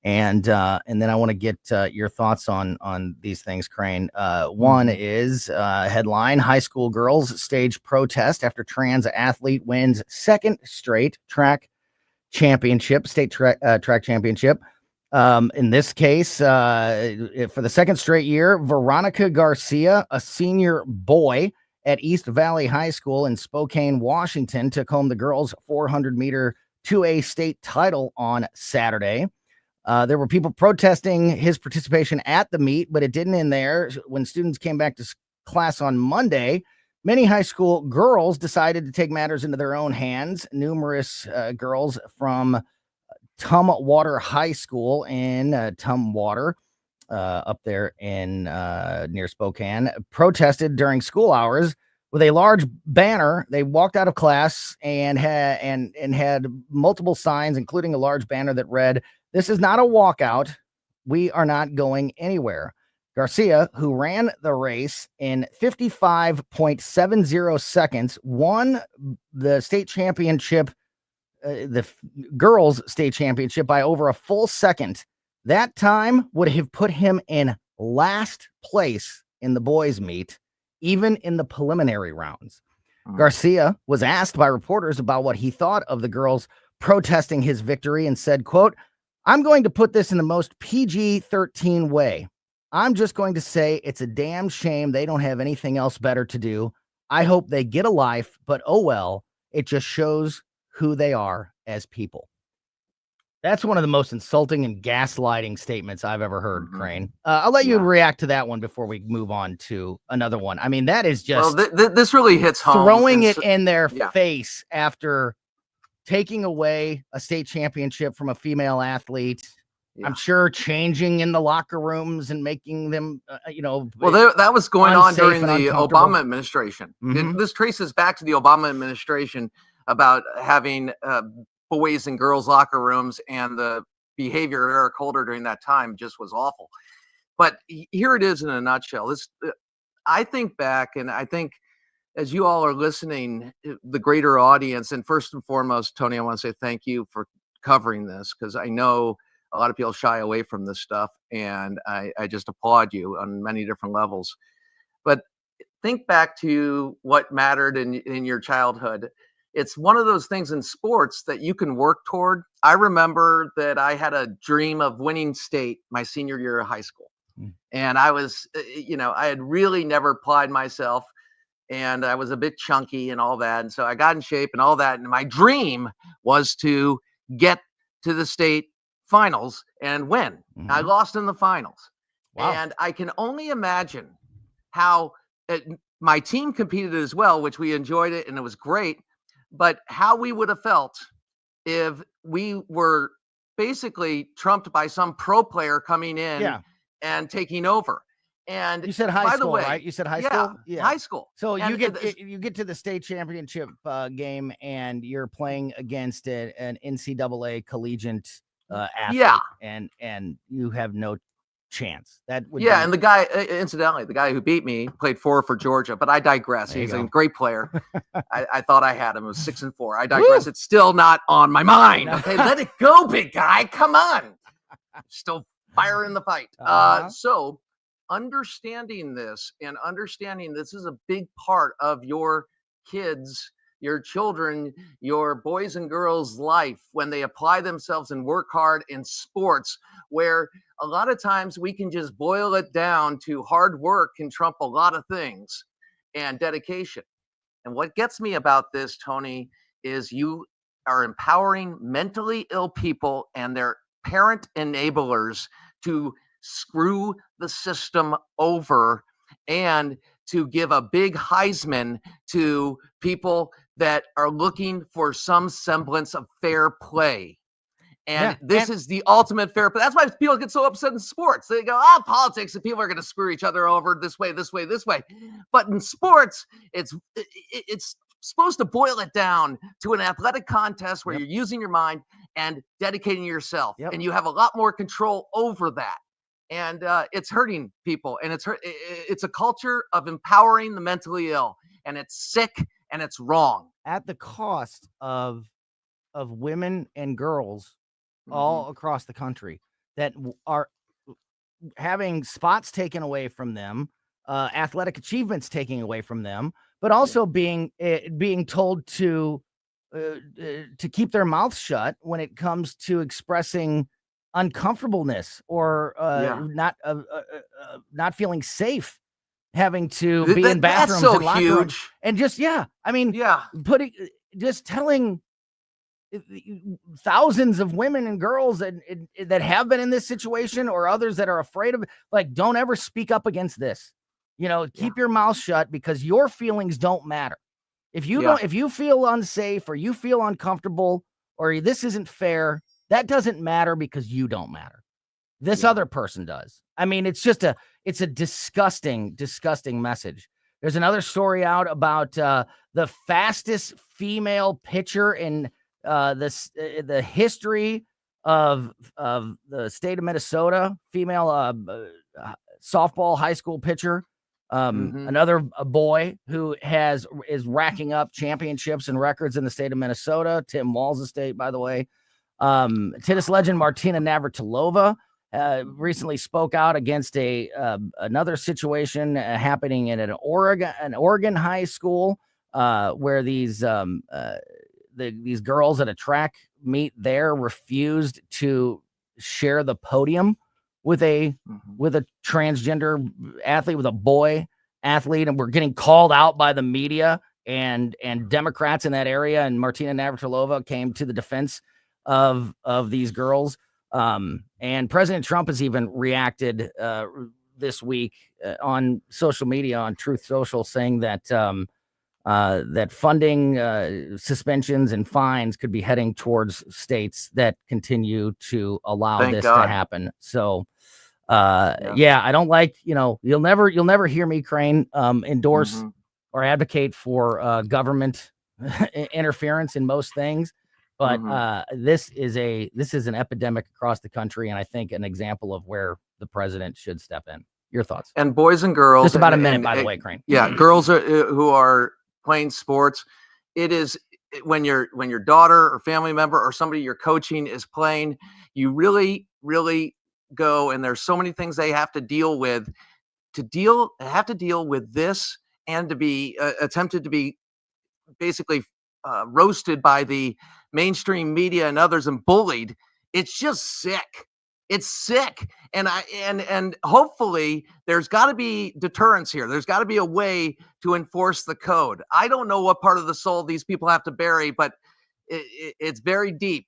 and then I want to get your thoughts on these things, Crane. One is headline: high school girls stage protest after trans athlete wins second straight track championship, state track championship. In this case, for the second straight year, Veronica Garcia, a senior boy at East Valley High School in Spokane, Washington, took home the girls' 400-meter 2A state title on Saturday. There were people protesting his participation at the meet, but it didn't end there. When students came back to class on Monday, many high school girls decided to take matters into their own hands. Numerous girls from Tumwater High School in Tumwater, up there in near Spokane, protested during school hours with a large banner. They walked out of class and had multiple signs, including a large banner that read, "This is not a walkout. We are not going anywhere." Garcia, who ran the race in 55.70 seconds, won the state championship, the girls' state championship, by over a full second. That time would have put him in last place in the boys' meet, even in the preliminary rounds. Garcia was asked by reporters about what he thought of the girls protesting his victory and said, quote, "I'm going to put this in the most PG-13 way. I'm just going to say it's a damn shame they don't have anything else better to do. I hope they get a life, but oh well, it just shows who they are as people." That's one of the most insulting and gaslighting statements I've ever heard, Crane. I'll let you react to that one before we move on to another one. I mean, that is just this really hits home. Throwing it in their face after taking away a state championship from a female athlete. I'm sure changing in the locker rooms and making them, well, that was going on during the Obama administration. This traces back to the Obama administration about having boys and girls locker rooms, and the behavior of Eric Holder during that time just was awful. But here it is in a nutshell. I think back, and I think as you all are listening, the greater audience, and first and foremost, Tony, I want to say thank you for covering this, because I know a lot of people shy away from this stuff, and I just applaud you on many different levels. But think back to what mattered in your childhood. It's one of those things in sports that you can work toward. I remember that I had a dream of winning state my senior year of high school. And I was, I had really never applied myself, and I was a bit chunky and all that. And so I got in shape and all that. And my dream was to get to the state finals and win. I lost in the finals. Wow. And I can only imagine how my team competed as well, which we enjoyed it and it was great. but how we would have felt if we were basically trumped by some pro player coming in and taking over. And you said high by school, the way, right? You said high school? Yeah, high school. So And you get to the state championship game and you're playing against an NCAA collegiate athlete, and you have no chance. That would and the guy, incidentally, the guy who beat me played 4 for Georgia, but I digress. He's a great player. I thought I had him. It was 6-4. I digress. It's still not on my mind. Okay, let it go, big guy. Come on. Still fire in the fight. So understanding this and understanding this is a big part of your kids, your children, your boys and girls' life when they apply themselves and work hard in sports, where a lot of times we can just boil it down to hard work can trump a lot of things and dedication. And what gets me about this, Tony, is you are empowering mentally ill people and their parent enablers to screw the system over and to give a big Heisman to people that are looking for some semblance of fair play. And this is the ultimate fair play. That's why people get so upset in sports. They go, politics, and people are going to screw each other over this way, this way, this way. But in sports, it's supposed to boil it down to an athletic contest where you're using your mind and dedicating yourself. And you have a lot more control over that. And it's hurting people. And it's a culture of empowering the mentally ill. And it's sick and it's wrong. At the cost of women and girls all across the country that are having spots taken away from them, athletic achievements taken away from them, but also being told to keep their mouths shut when it comes to expressing uncomfortableness or not feeling safe, having to be in bathrooms that's so and locker huge. rooms, and just telling thousands of women and girls that have been in this situation or others that are afraid of it, like, don't ever speak up against this. Keep your mouth shut because your feelings don't matter. If you don't, if you feel unsafe or you feel uncomfortable or this isn't fair, that doesn't matter because you don't matter. This other person does. I mean, it's a disgusting, disgusting message. There's another story out about the fastest female pitcher in the history of the state of Minnesota, female softball high school pitcher. Another boy who is racking up championships and records in the state of Minnesota. Tim Walls' estate, by the way. Tennis legend Martina Navratilova recently spoke out against another situation happening in an Oregon high school where these girls at a track meet there refused to share the podium with a transgender athlete, with a boy athlete, and we're getting called out by the media and Democrats in that area. And Martina Navratilova came to the defense of these girls. And President Trump has even reacted this week on social media, on Truth Social, saying that that funding suspensions and fines could be heading towards states that continue to allow this to happen. So, I don't like, you'll never hear me, Crane, endorse or advocate for government interference in most things. But this is an epidemic across the country, and I think an example of where the president should step in. Your thoughts? And boys and girls, just about a minute, by the way, Crane. Yeah, girls who are playing sports. It is when your daughter or family member or somebody you're coaching is playing, you really, really go, and there's so many things they have to deal with. Have to deal with this, and to be attempted to be basically roasted by the mainstream media and others and bullied. It's just sick. It's sick. And hopefully there's got to be deterrence here. There's got to be a way to enforce the code. I don't know what part of the soul these people have to bury, but it's very deep.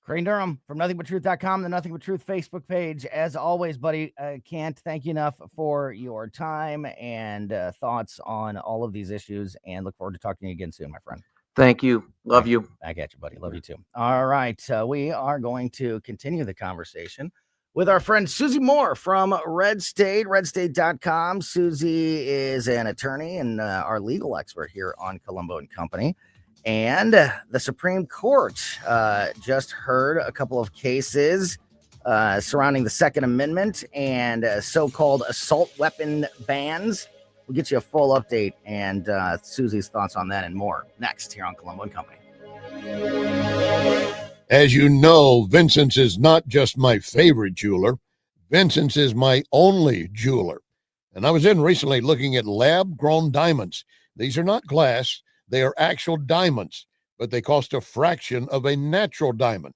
Crane Durham from NothingButTruth.com, the Nothing But Truth Facebook page. As always, buddy, I can't thank you enough for your time and thoughts on all of these issues, and look forward to talking to you again soon, my friend. Thank you. Love you. Back at you, buddy. Love you too. All right. We are going to continue the conversation with our friend Susie Moore from Red State, redstate.com. Susie is an attorney and our legal expert here on Colombo and Company. And the Supreme Court just heard a couple of cases surrounding the Second Amendment and so-called assault weapon bans. We'll get you a full update and Susie's thoughts on that and more next here on Colombo and Company. As you know, Vincent's is not just my favorite jeweler. Vincent's is my only jeweler. And I was in recently looking at lab-grown diamonds. These are not glass. They are actual diamonds, but they cost a fraction of a natural diamond.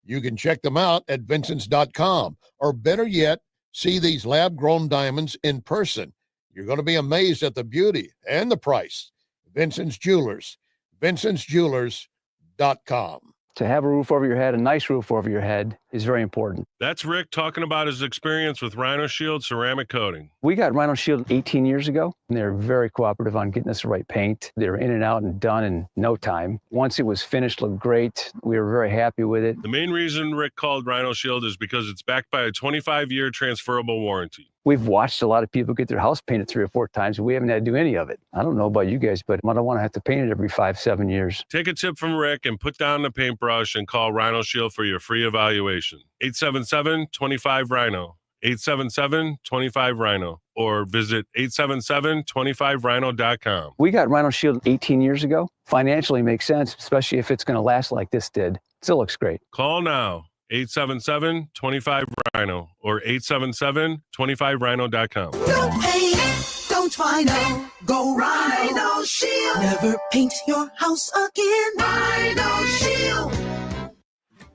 You can check them out at vincents.com, or better yet, see these lab-grown diamonds in person. You're going to be amazed at the beauty and the price. Vincent's Jewelers, vincentsjewelers.com. To have a roof over your head, a nice roof over your head, is very important. That's Rick talking about his experience with Rhino Shield ceramic coating. We got Rhino Shield 18 years ago, and they're very cooperative on getting us the right paint. They're in and out and done in no time. Once it was finished, looked great. We were very happy with it. The main reason Rick called Rhino Shield is because it's backed by a 25-year transferable warranty. We've watched a lot of people get their house painted 3 or 4 times, and we haven't had to do any of it. I don't know about you guys, but I don't want to have to paint it every 5-7 years. Take a tip from Rick and put down the paintbrush and call Rhino Shield for your free evaluation. 877-25-RHINO. 877-25-RHINO. Or visit 877-25rhino.com. We got Rhino Shield 18 years ago. Financially makes sense, especially if it's going to last like this did. Still looks great. Call now. 877-25-RHINO or 877-25rhino.com. Don't paint, don't Rhino, go Rhino Shield. Never paint your house again. Rhino Shield.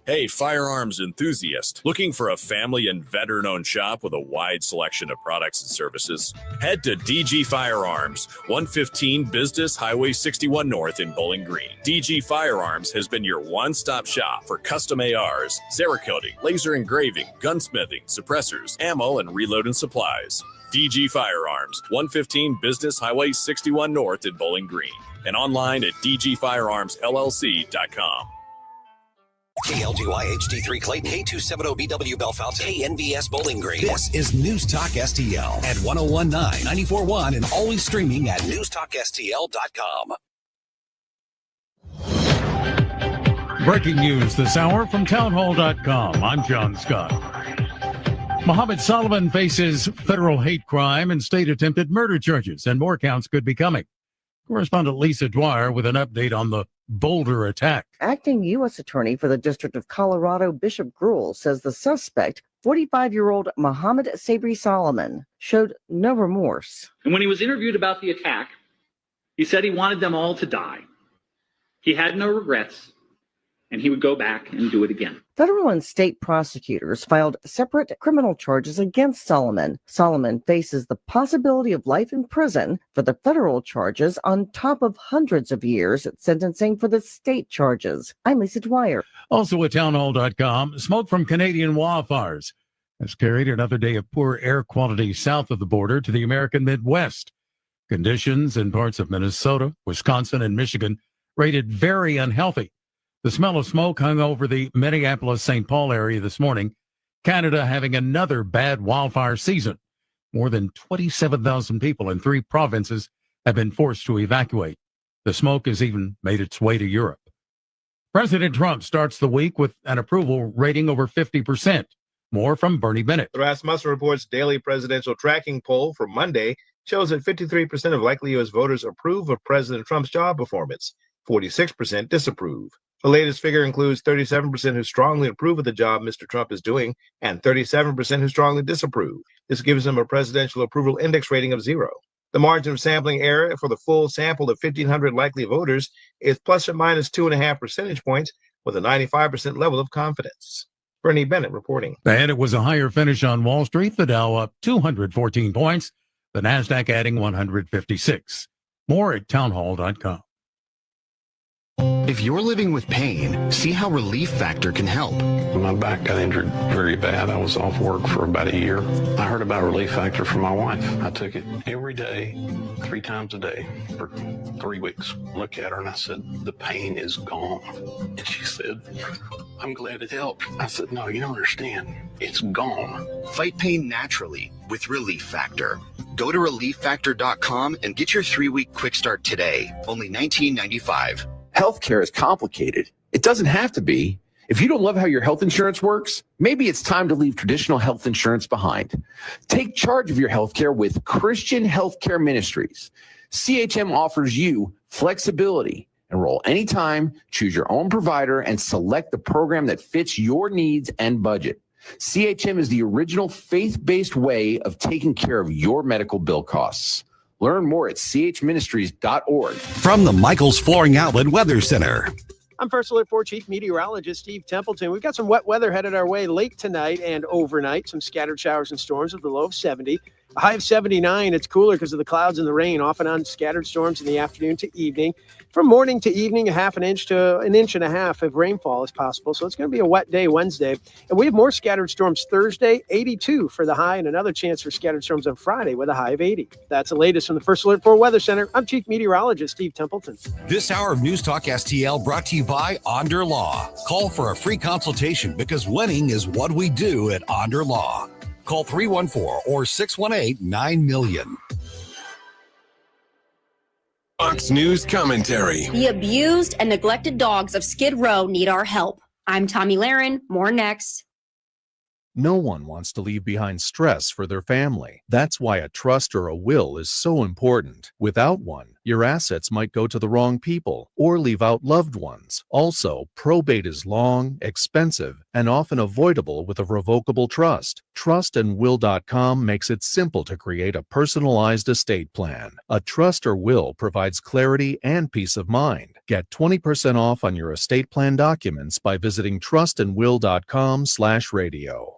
Hey, firearms enthusiast, looking for a family and veteran-owned shop with a wide selection of products and services? Head to DG Firearms, 115 Business Highway 61 North in Bowling Green. DG Firearms has been your one-stop shop for custom ARs, Cerakoting, laser engraving, gunsmithing, suppressors, ammo, and reloading supplies. DG Firearms, 115 Business Highway 61 North in Bowling Green, and online at dgfirearmsllc.com. KLGY HD3 Clayton, K270BW Bellefonte, KNVS Bowling Green. This is News Talk STL at 1019, 94.1, and always streaming at newstalkstl.com. Breaking news this hour from townhall.com. I'm John Scott. Mohammed Sullivan faces federal hate crime and state attempted murder charges, and more counts could be coming. Correspondent Lisa Dwyer with an update on the Boulder attack. Acting U.S. Attorney for the District of Colorado, Bishop Gruhl, says the suspect, 45-year-old Mohammed Sabri Solomon, showed no remorse. And when he was interviewed about the attack, he said he wanted them all to die. He had no regrets, and he would go back and do it again. Federal and state prosecutors filed separate criminal charges against Solomon. Solomon faces the possibility of life in prison for the federal charges on top of hundreds of years at sentencing for the state charges. I'm Lisa Dwyer. Also at townhall.com, smoke from Canadian wildfires has carried another day of poor air quality south of the border to the American Midwest. Conditions in parts of Minnesota, Wisconsin, and Michigan rated very unhealthy. The smell of smoke hung over the Minneapolis-St. Paul area this morning. Canada having another bad wildfire season. More than 27,000 people in 3 provinces have been forced to evacuate. The smoke has even made its way to Europe. President Trump starts the week with an approval rating over 50%. More from Bernie Bennett. The Rasmussen Report's daily presidential tracking poll for Monday shows that 53% of likely U.S. voters approve of President Trump's job performance. 46% disapprove. The latest figure includes 37% who strongly approve of the job Mr. Trump is doing and 37% who strongly disapprove. This gives him a presidential approval index rating of 0. The margin of sampling error for the full sample of 1,500 likely voters is plus or minus 2.5 percentage points with a 95% level of confidence. Bernie Bennett reporting. And it was a higher finish on Wall Street. The Dow up 214 points. The NASDAQ adding 156. More at townhall.com. If you're living with pain, see how Relief Factor can help. My back got injured very bad. I was off work for about a year. I heard about Relief Factor from my wife. I took it every day, 3 times a day for 3 weeks. Look at her and I said, the pain is gone. And she said, I'm glad it helped. I said, no, you don't understand. It's gone. Fight pain naturally with Relief Factor. Go to relieffactor.com and get your 3-week quick start today. Only $19.95. Healthcare is complicated. It doesn't have to be. If you don't love how your health insurance works, maybe it's time to leave traditional health insurance behind. Take charge of your healthcare with Christian Healthcare Ministries. CHM offers you flexibility. Enroll anytime, choose your own provider, and select the program that fits your needs and budget. CHM is the original faith-based way of taking care of your medical bill costs. Learn more at chministries.org. From the Michaels Flooring Outlet Weather Center. I'm First Alert 4 Chief Meteorologist Steve Templeton. We've got some wet weather headed our way late tonight and overnight. Some scattered showers and storms with a low of 70. A high of 79. It's cooler because of the clouds and the rain, off and on scattered storms in the afternoon to evening. From morning to evening, a half an inch to an inch and a half of rainfall is possible. So it's going to be a wet day Wednesday. And we have more scattered storms Thursday, 82 for the high, and another chance for scattered storms on Friday with a high of 80. That's the latest from the First Alert 4 Weather Center. I'm Chief Meteorologist Steve Templeton. This hour of News Talk STL brought to you by Onder Law. Call for a free consultation because winning is what we do at Onder Law. Call 314 or 618-9000. Fox News commentary. The abused and neglected dogs of Skid Row need our help. I'm Tommy Lahren. More next. No one wants to leave behind stress for their family. That's why a trust or a will is so important. Without one, your assets might go to the wrong people or leave out loved ones. Also, probate is long, expensive, and often avoidable with a revocable trust. Trustandwill.com makes it simple to create a personalized estate plan. A trust or will provides clarity and peace of mind. Get 20% off on your estate plan documents by visiting trustandwill.com/radio.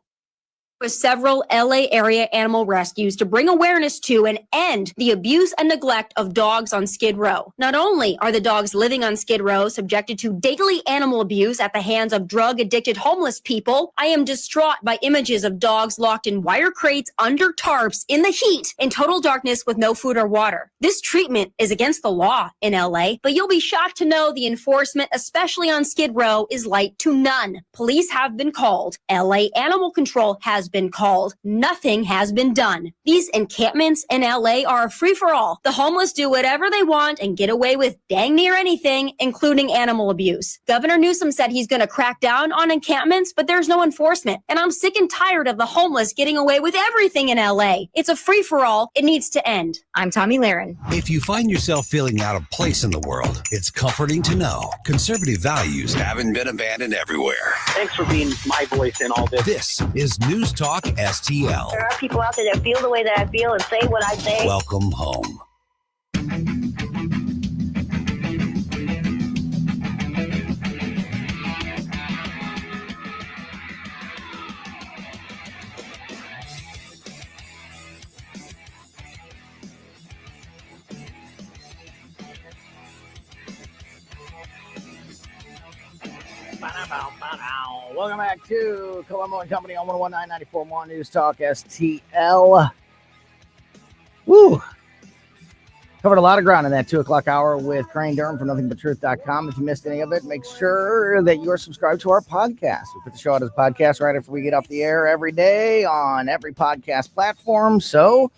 With several LA area animal rescues to bring awareness to and end the abuse and neglect of dogs on Skid Row. Not only are the dogs living on Skid Row subjected to daily animal abuse at the hands of drug-addicted homeless people, I am distraught by images of dogs locked in wire crates under tarps in the heat in total darkness with no food or water. This treatment is against the law in LA, but you'll be shocked to know the enforcement, especially on Skid Row, is light to none. Police have been called. LA Animal Control has been called. Nothing has been done. These encampments in LA are a free-for-all. The homeless do whatever they want and get away with dang near anything, including animal abuse. Governor Newsom said he's going to crack down on encampments, but there's no enforcement. And I'm sick and tired of the homeless getting away with everything in LA. It's a free-for-all. It needs to end. I'm Tommy Lahren. If you find yourself feeling out of place in the world, it's comforting to know conservative values haven't been abandoned everywhere. Thanks for being my voice in all this. This is News Talk STL. There are people out there that feel the way that I feel and say what I say. Welcome home. Welcome back to Colombo Company on 119.94 News Talk STL. Woo! Covered a lot of ground in that 2 o'clock hour with Crane Durham from nothingbutruth.com. If you missed any of it, make sure that you are subscribed to our podcast. We put the show out as a podcast right after we get off the air every day on every podcast platform. So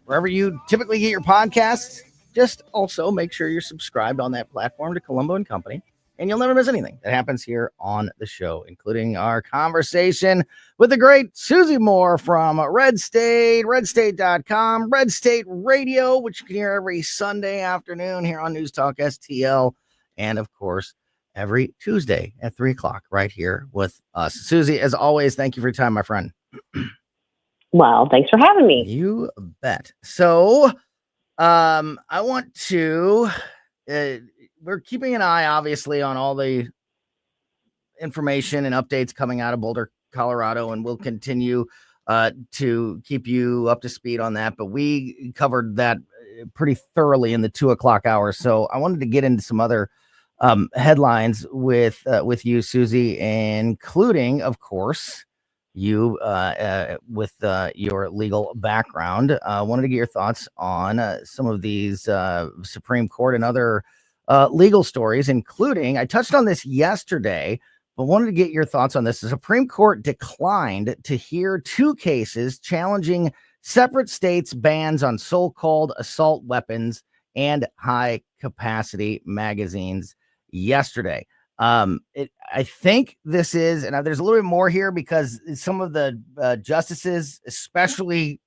wherever you typically get your podcasts, just also make sure you're subscribed on that platform to Colombo and Company. And you'll never miss anything that happens here on the show, including our conversation with the great Susie Moore from Red State, redstate.com, Red State Radio, which you can hear every Sunday afternoon here on News Talk STL. And, of course, every Tuesday at 3 o'clock right here with us. Susie, as always, thank you for your time, my friend. Well, thanks for having me. You bet. So I want to... we're keeping an eye, obviously, on all the information and updates coming out of Boulder, Colorado, and we'll continue to keep you up to speed on that. But we covered that pretty thoroughly in the 2 o'clock hour. So I wanted to get into some other headlines with you, Susie, including, of course, you with your legal background. Wanted to get your thoughts on some of these Supreme Court and other legal stories, including, I touched on this yesterday, but wanted to get your thoughts on this. The Supreme Court declined to hear 2 cases challenging separate states' bans on so-called assault weapons and high-capacity magazines yesterday. I think this is, and there's a little bit more here because some of the justices, especially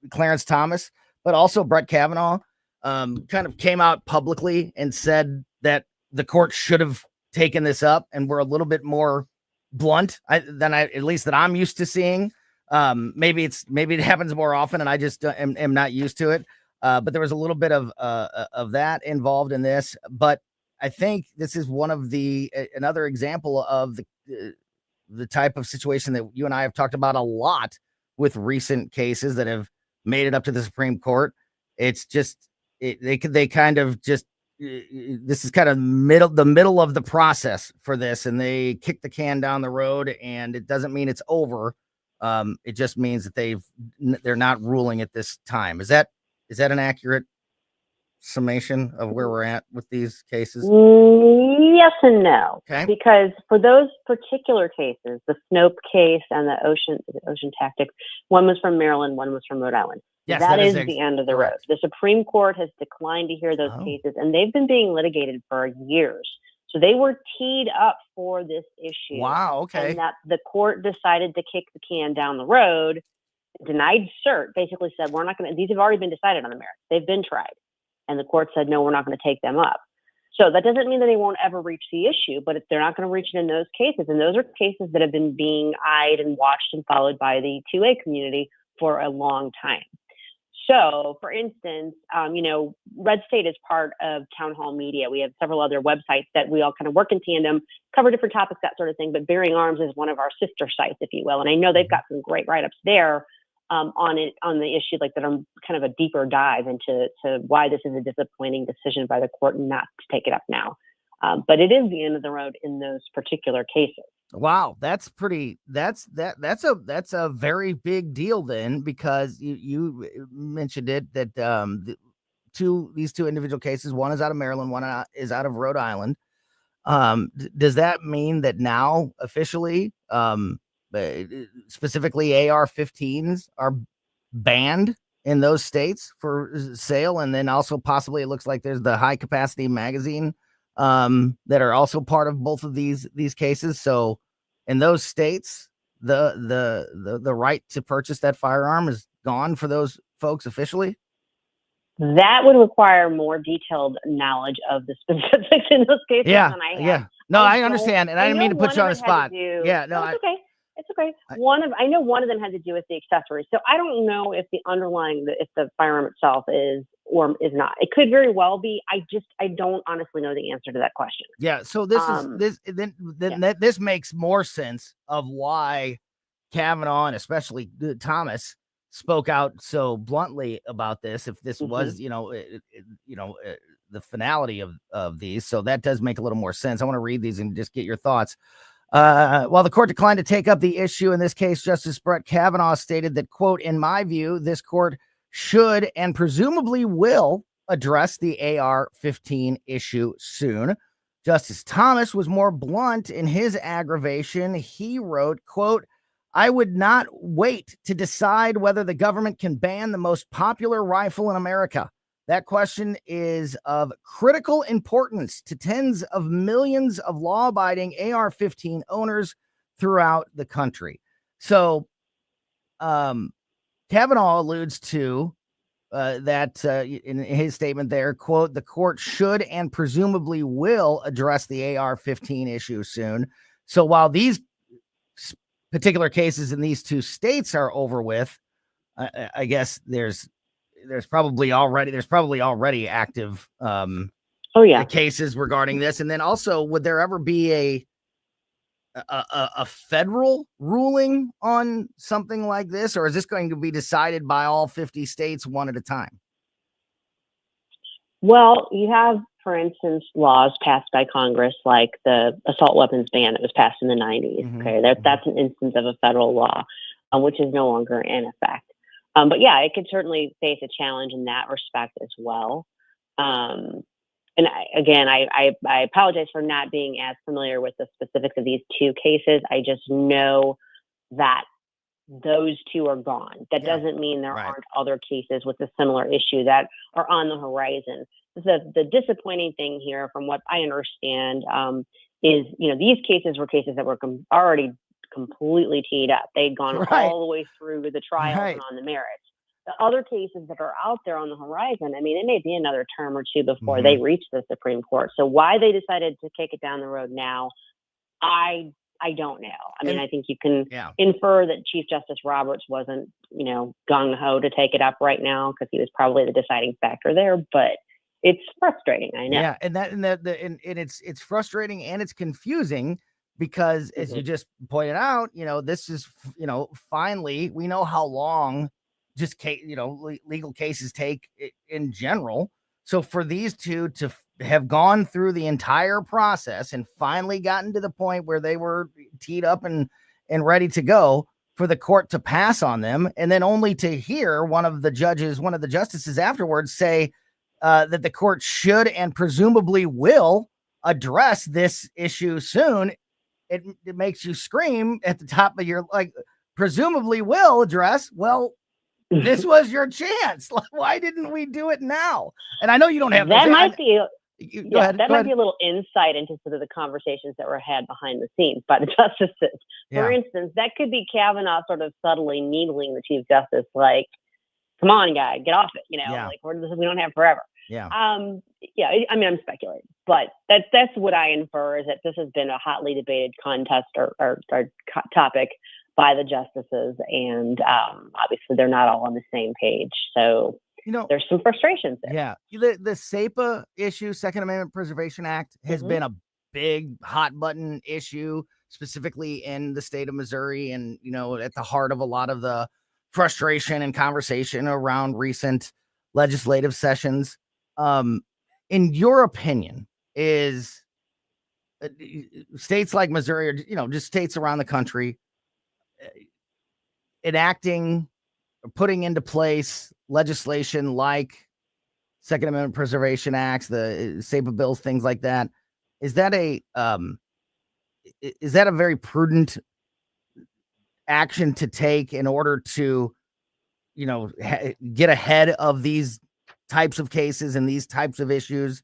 Clarence Thomas, but also Brett Kavanaugh, kind of came out publicly and said that the court should have taken this up, and were a little bit more blunt than at least that I'm used to seeing. Maybe it happens more often, and I just am not used to it. But there was a little bit of that involved in this. But I think this is one of another example of the type of situation that you and I have talked about a lot with recent cases that have made it up to the Supreme Court. It's just they kind of just this is kind of the middle of the process for this, and they kick the can down the road, and it doesn't mean it's over. It just means that they're not ruling at this time. Is that an accurate summation of where we're at with these cases? Yes and no. Okay. Because for those particular cases, the Snope case and the Ocean Tactics, one was from Maryland, one was from Rhode Island. Yes, that is the end of the road. The Supreme Court has declined to hear those cases, and they've been being litigated for years. So they were teed up for this issue. Wow, okay. And that the court decided to kick the can down the road, denied cert, basically said, we're not going to, these have already been decided on the merits. They've been tried. And the court said, no, we're not going to take them up. So that doesn't mean that they won't ever reach the issue, but if they're not going to reach it in those cases, and those are cases that have been being eyed and watched and followed by the 2A community for a long time. So, for instance, Red State is part of Town Hall Media. We have several other websites that we all kind of work in tandem, cover different topics, that sort of thing. But Bearing Arms is one of our sister sites, if you will. And I know they've got some great write-ups there on the issue, like that are kind of a deeper dive into why this is a disappointing decision by the court not to take it up now. But it is the end of the road in those particular cases. Wow, that's a very big deal then, because you mentioned it that these two individual cases, one is out of Maryland, one is out of Rhode Island. Does that mean that now officially, specifically AR-15s are banned in those states for sale, and then also possibly it looks like there's the high capacity magazine that are also part of both of these cases? So in those states, the right to purchase that firearm is gone for those folks officially? That would require more detailed knowledge of the specifics in those cases than I have. Yeah. No, I understand, and I didn't mean to put you on the spot. It's okay. It's okay. I know one of them had to do with the accessories. So I don't know if the underlying, if the firearm itself is or is not. It could very well be. I don't honestly know the answer to that question. Yeah. So this makes more sense of why Kavanaugh and especially Thomas spoke out so bluntly about this. If this was, the finality of these, so that does make a little more sense. I want to read these and just get your thoughts. While the court declined to take up the issue in this case, Justice Brett Kavanaugh stated that, quote, "In my view, this court should and presumably will address the AR-15 issue soon." Justice Thomas was more blunt in his aggravation. He wrote, quote, "I would not wait to decide whether the government can ban the most popular rifle in America. That question is of critical importance to tens of millions of law-abiding AR-15 owners throughout the country." So Kavanaugh alludes to that in his statement there, quote, "The court should and presumably will address the AR-15 issue soon." So while these particular cases in these two states are over with, I guess there's probably already active cases regarding this. And then also, would there ever be a federal ruling on something like this, or is this going to be decided by all 50 states one at a time? Well, you have for instance, laws passed by Congress, like the assault weapons ban that was passed in the 90s. Okay, that's an instance of a federal law, which is no longer in effect. But yeah, it could certainly face a challenge in that respect as well. And I apologize for not being as familiar with the specifics of these two cases. I just know that those two are gone. That doesn't mean there aren't other cases with a similar issue that are on the horizon. The disappointing thing here, from what I understand, is, these cases were cases that were already completely teed up. They'd gone all the way through the trials and on the merits. The other cases that are out there on the horizon, I mean, it may be another term or two before they reach the Supreme Court. So why they decided to kick it down the road now, I don't know. I mean, I think you can infer that Chief Justice Roberts wasn't, gung-ho to take it up right now, because he was probably the deciding factor there, but it's frustrating. I know. Yeah. And it's frustrating and it's confusing because, as you just pointed out, this is, finally, we know how long just legal cases take in general. So for these two to have gone through the entire process and finally gotten to the point where they were teed up and ready to go, for the court to pass on them, and then only to hear one of the justices afterwards say that the court should and presumably will address this issue soon, it makes you scream at the top of your, presumably will address. Well, this was your chance. Why didn't we do it now? And I know you don't have that. Might be go ahead. Be a little insight into sort of the conversations that were had behind the scenes by the justices. For instance, that could be Kavanaugh sort of subtly needling the Chief Justice, like, "Come on, guy, get off it." We don't have forever. Yeah. I mean, I'm speculating, but that's what I infer, is that this has been a hotly debated contest or topic by the justices, and obviously they're not all on the same page. So there's some frustrations there. Yeah, the SEPA issue, Second Amendment Preservation Act, has been a big hot button issue, specifically in the state of Missouri, and at the heart of a lot of the frustration and conversation around recent legislative sessions. In your opinion, is states like Missouri, or just states around the country, enacting or putting into place legislation like Second Amendment Preservation Acts, the SEPA bills, things like that, is that a very prudent action to take in order to get ahead of these types of cases and these types of issues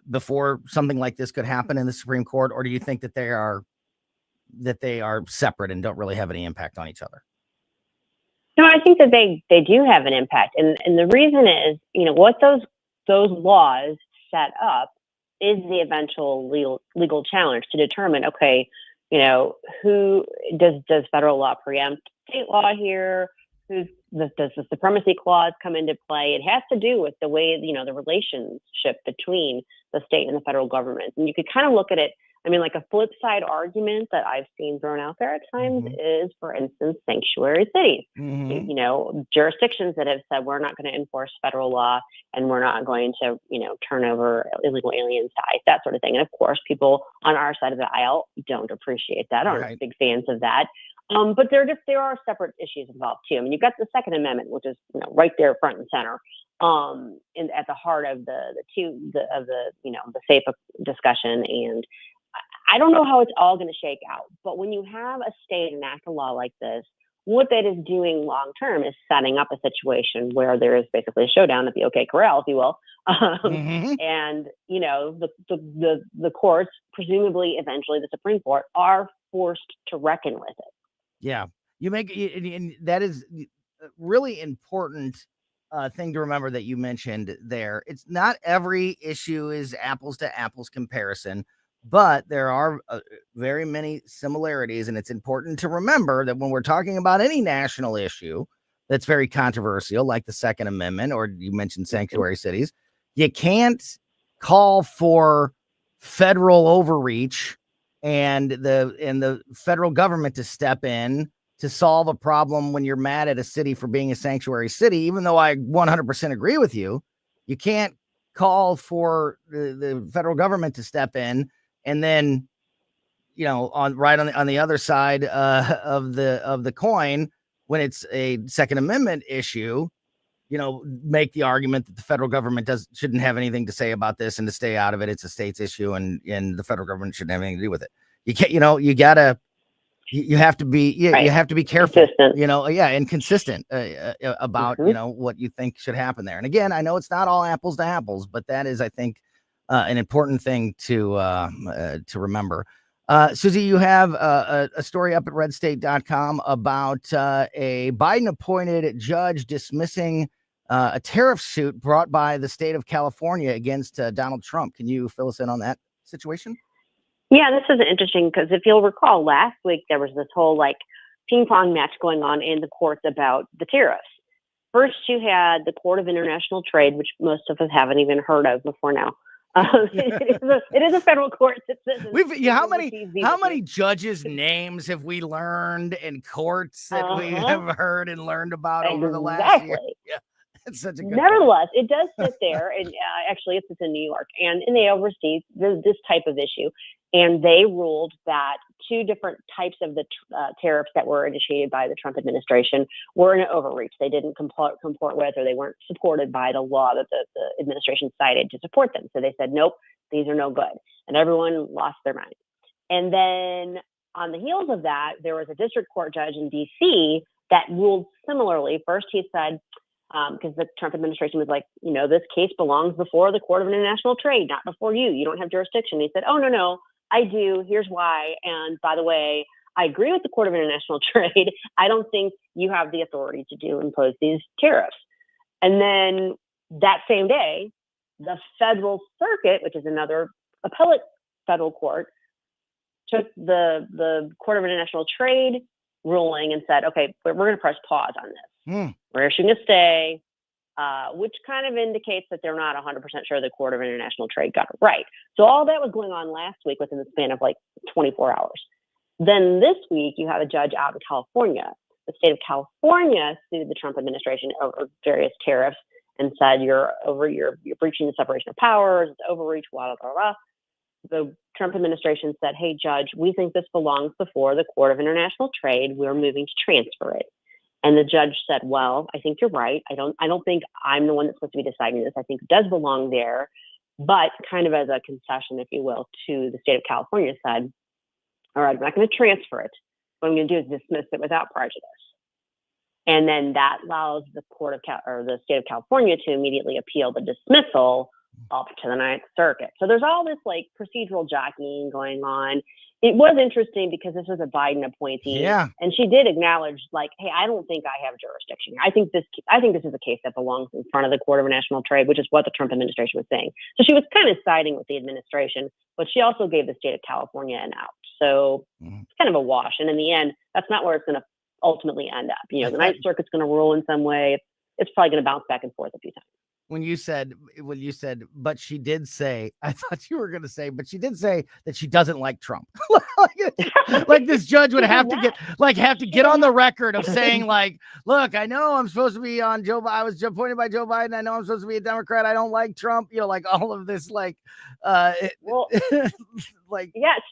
before something like this could happen in the Supreme Court? Or do you think that they are separate and don't really have any impact on each other? No, I think that they do have an impact. And the reason is, what those laws set up is the eventual legal challenge to determine, okay, who does federal law preempt state law here? Does the supremacy clause come into play? It has to do with the way, the relationship between the state and the federal government. And you could kind of look at it, I mean, like a flip side argument that I've seen thrown out there at times is, for instance, sanctuary cities. Jurisdictions that have said, we're not going to enforce federal law and we're not going to, turn over illegal aliens to ICE, that sort of thing. And of course, people on our side of the aisle don't appreciate that, aren't big fans of that. But there are separate issues involved too. I mean, you've got the Second Amendment, which is right there front and center, and at the heart of the SEPA discussion. And I don't know how it's all going to shake out, but when you have a state enact a law like this, what that is doing long term is setting up a situation where there is basically a showdown at the OK Corral, if you will, and the courts, presumably eventually the Supreme Court, are forced to reckon with it. Yeah, and that is a really important thing to remember that you mentioned there. It's not every issue is apples to apples comparison, but there are very many similarities. And it's important to remember that when we're talking about any national issue that's very controversial, like the Second Amendment, or you mentioned sanctuary cities, you can't call for federal overreach and the federal government to step in to solve a problem when you're mad at a city for being a sanctuary city. Even though I 100% agree with you, you can't call for the federal government to step in, and then, on the other side of the coin, when it's a Second Amendment issue, make the argument that the federal government shouldn't have anything to say about this and to stay out of it. It's a state's issue, and the federal government shouldn't have anything to do with it. You can't, you have to be, you have to be careful, and consistent about, what you think should happen there. And again, I know it's not all apples to apples, but that is, I think, an important thing to remember. Susie, you have a story up at redstate.com about a Biden-appointed judge dismissing a tariff suit brought by the state of California against Donald Trump. Can you fill us in on that situation? Yeah, this is interesting because if you'll recall, last week there was this whole ping pong match going on in the courts about the tariffs. First, you had the Court of International Trade, which most of us haven't even heard of before now. It is a federal court. How many judges' names have we learned in courts that we have heard and learned about over the last year? Yeah, it's such a good Nevertheless, it does sit there, and actually, it's in New York, and they oversee this type of issue. And they ruled that two different types of the tariffs that were initiated by the Trump administration were an overreach. They didn't comport with, or they weren't supported by the law that the administration cited to support them. So they said, nope, these are no good. And everyone lost their mind. And then on the heels of that, there was a district court judge in D.C. that ruled similarly. First, he said, because the Trump administration was like, this case belongs before the Court of International Trade, not before you. You don't have jurisdiction. He said, oh, no, I do. Here's why. And by the way, I agree with the Court of International Trade. I don't think you have the authority to impose these tariffs. And then that same day, the Federal Circuit, which is another appellate federal court, took the Court of International Trade ruling and said, okay, we're going to press pause on this. We're issuing a stay, which kind of indicates that they're not 100% sure the Court of International Trade got it right. So all that was going on last week within the span of 24 hours. Then this week, you have a judge out in California. The state of California sued the Trump administration over various tariffs and said, you're breaching the separation of powers, it's overreach, blah, blah, blah. The Trump administration said, hey, judge, we think this belongs before the Court of International Trade. We're moving to transfer it. And the judge said, well, I think you're right. I don't think I'm the one that's supposed to be deciding this. I think it does belong there. But kind of as a concession, if you will, to the state of California, said, all right, I'm not going to transfer it. What I'm going to do is dismiss it without prejudice. And then that allows the the state of California to immediately appeal the dismissal up to the Ninth Circuit. So there's all this procedural jockeying going on. It was interesting because this was a Biden appointee. Yeah. And she did acknowledge, hey, I don't think I have jurisdiction. I think this is a case that belongs in front of the Court of International Trade, which is what the Trump administration was saying. So she was kind of siding with the administration, but she also gave the state of California an out. So it's kind of a wash. And in the end, that's not where it's going to ultimately end up. The Ninth Circuit's going to rule in some way. It's probably going to bounce back and forth a few times. When you said, but she did say, I thought you were going to say, but she did say that she doesn't like Trump. like this judge would have to get on the record of saying look, I know I'm supposed to be on Joe Biden. I was appointed by Joe Biden. I know I'm supposed to be a Democrat. I don't like Trump. All of this, yeah,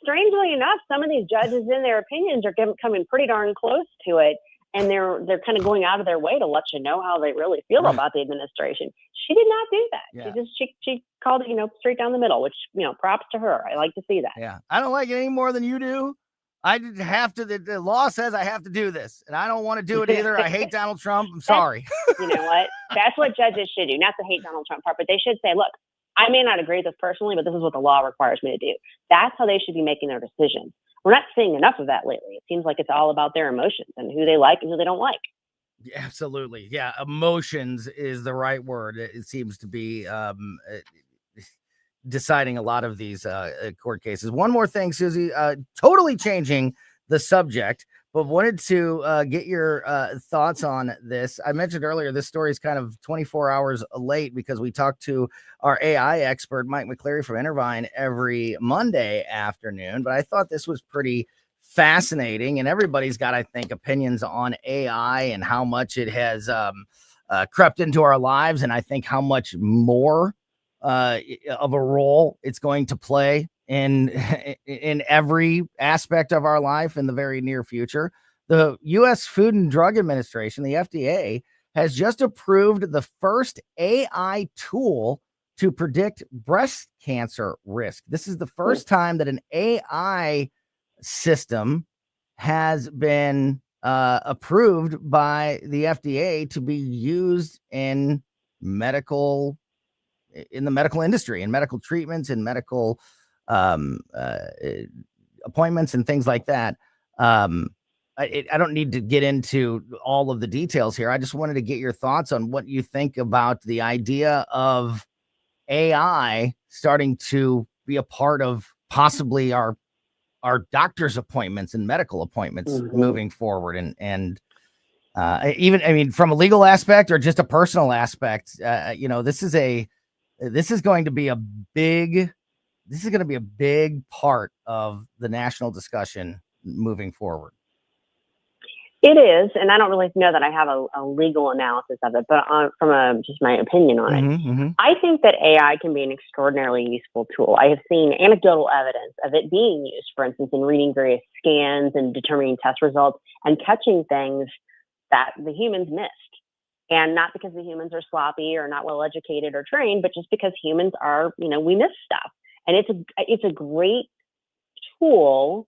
strangely enough, some of these judges in their opinions are coming pretty darn close to it. And they're kind of going out of their way to let you know how they really feel about the administration. She did not do that. Yeah. She called it, straight down the middle, which, props to her. I like to see that. Yeah. I don't like it any more than you do. I have to, the law says I have to do this, and I don't want to do it either. I hate Donald Trump. I'm sorry. You know what? That's what judges should do. Not to hate Donald Trump part, but they should say, look, I may not agree with this personally, but this is what the law requires me to do. That's how they should be making their decisions. We're not seeing enough of that lately. It seems like it's all about their emotions and who they like and who they don't like. Yeah, absolutely. Yeah. Emotions is the right word. It seems to be deciding a lot of these court cases. One more thing, Susie, totally changing the subject, but wanted to get your thoughts on this. I mentioned earlier, this story is kind of 24 hours late because we talked to our AI expert, Mike McCleary from Intervine, every Monday afternoon. But I thought this was pretty fascinating, and everybody's got, I think, opinions on AI and how much it has crept into our lives, and I think how much more of a role it's going to play in every aspect of our life in the very near future. The U.S. Food and Drug Administration, the FDA, has just approved the first AI tool to predict breast cancer risk. This is the first time that an AI system has been approved by the FDA to be used in the medical industry, in medical treatments, in medical appointments and things like that. I don't need to get into all of the details here. I just wanted to get your thoughts on what you think about the idea of AI starting to be a part of possibly our doctor's appointments and medical appointments moving forward. And even, I mean, from a legal aspect or just a personal aspect, this is going to be a big part of the national discussion moving forward. It is, and I don't really know that I have a legal analysis of it, but from just my opinion on it, I think that AI can be an extraordinarily useful tool. I have seen anecdotal evidence of it being used, for instance, in reading various scans and determining test results and catching things that the humans missed. And not because the humans are sloppy or not well educated or trained, but just because humans are, we miss stuff. And it's a great tool,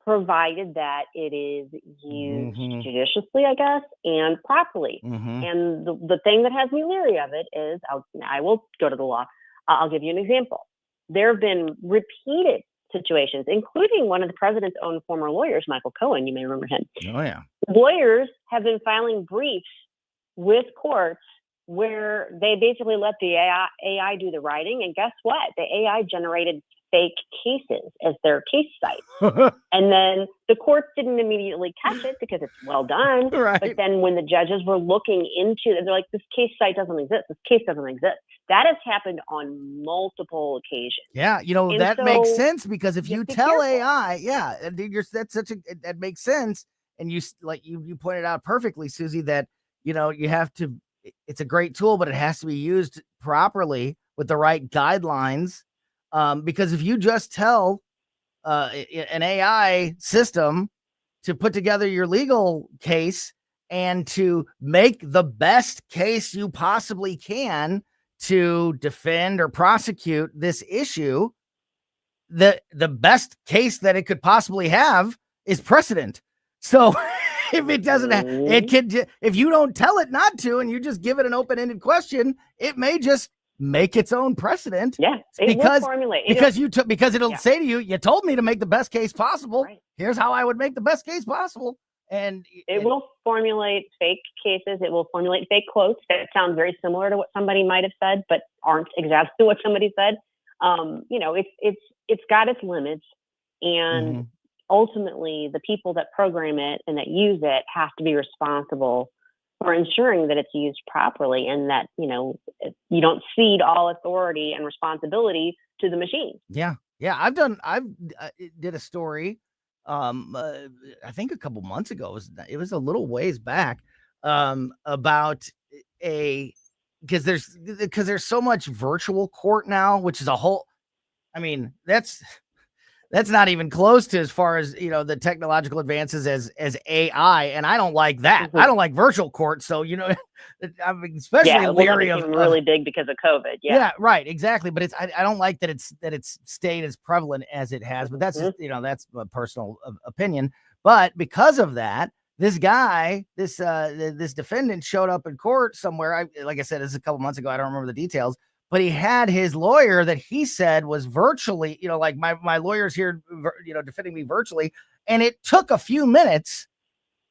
provided that it is used judiciously, I guess, and properly. And the thing that has me leery of it is, I will go to the law. I'll give you an example. There have been repeated situations, including one of the president's own former lawyers, Michael Cohen. You may remember him. Oh, yeah. Lawyers have been filing briefs with courts where they basically let the AI do the writing. And guess what? The AI generated fake cases as their case site. And then the courts didn't immediately catch it because it's well done. Right. But then when the judges were looking into it, they're like, this case site doesn't exist. This case doesn't exist. That has happened on multiple occasions. Yeah. And that so makes sense, because if you tell careful. AI, that makes sense. And you pointed out perfectly, Susie, that, you have to, it's a great tool, but it has to be used properly with the right guidelines. Because if you just tell an AI system to put together your legal case and to make the best case you possibly can to defend or prosecute this issue, the best case that it could possibly have is precedent. So if it doesn't, if you don't tell it not to, and you just give it an open-ended question, it may just make its own precedent. Yeah, it will formulate. Because it'll say to you, you told me to make the best case possible. Right. Here's how I would make the best case possible. And it will formulate fake cases. It will formulate fake quotes that sound very similar to what somebody might have said, but aren't exactly what somebody said. It's got its limits, and ultimately the people that program it and that use it have to be responsible for ensuring that it's used properly, and that, you don't cede all authority and responsibility to the machine. Yeah. Yeah. I did a story, I think a couple months ago. It was a little ways back, about because there's so much virtual court now, which is a whole, that's not even close to as far as, the technological advances as AI. And I don't like that. I don't like virtual court. So, I'm especially leery of really big because of COVID. Yeah, right. Exactly. But I don't like that it's stayed as prevalent as it has, but that's just, that's a personal opinion. But because of that, this guy, this defendant showed up in court somewhere. Like I said, this is a couple months ago. I don't remember the details. But he had his lawyer that he said was virtually, like my lawyer's here, defending me virtually. And it took a few minutes,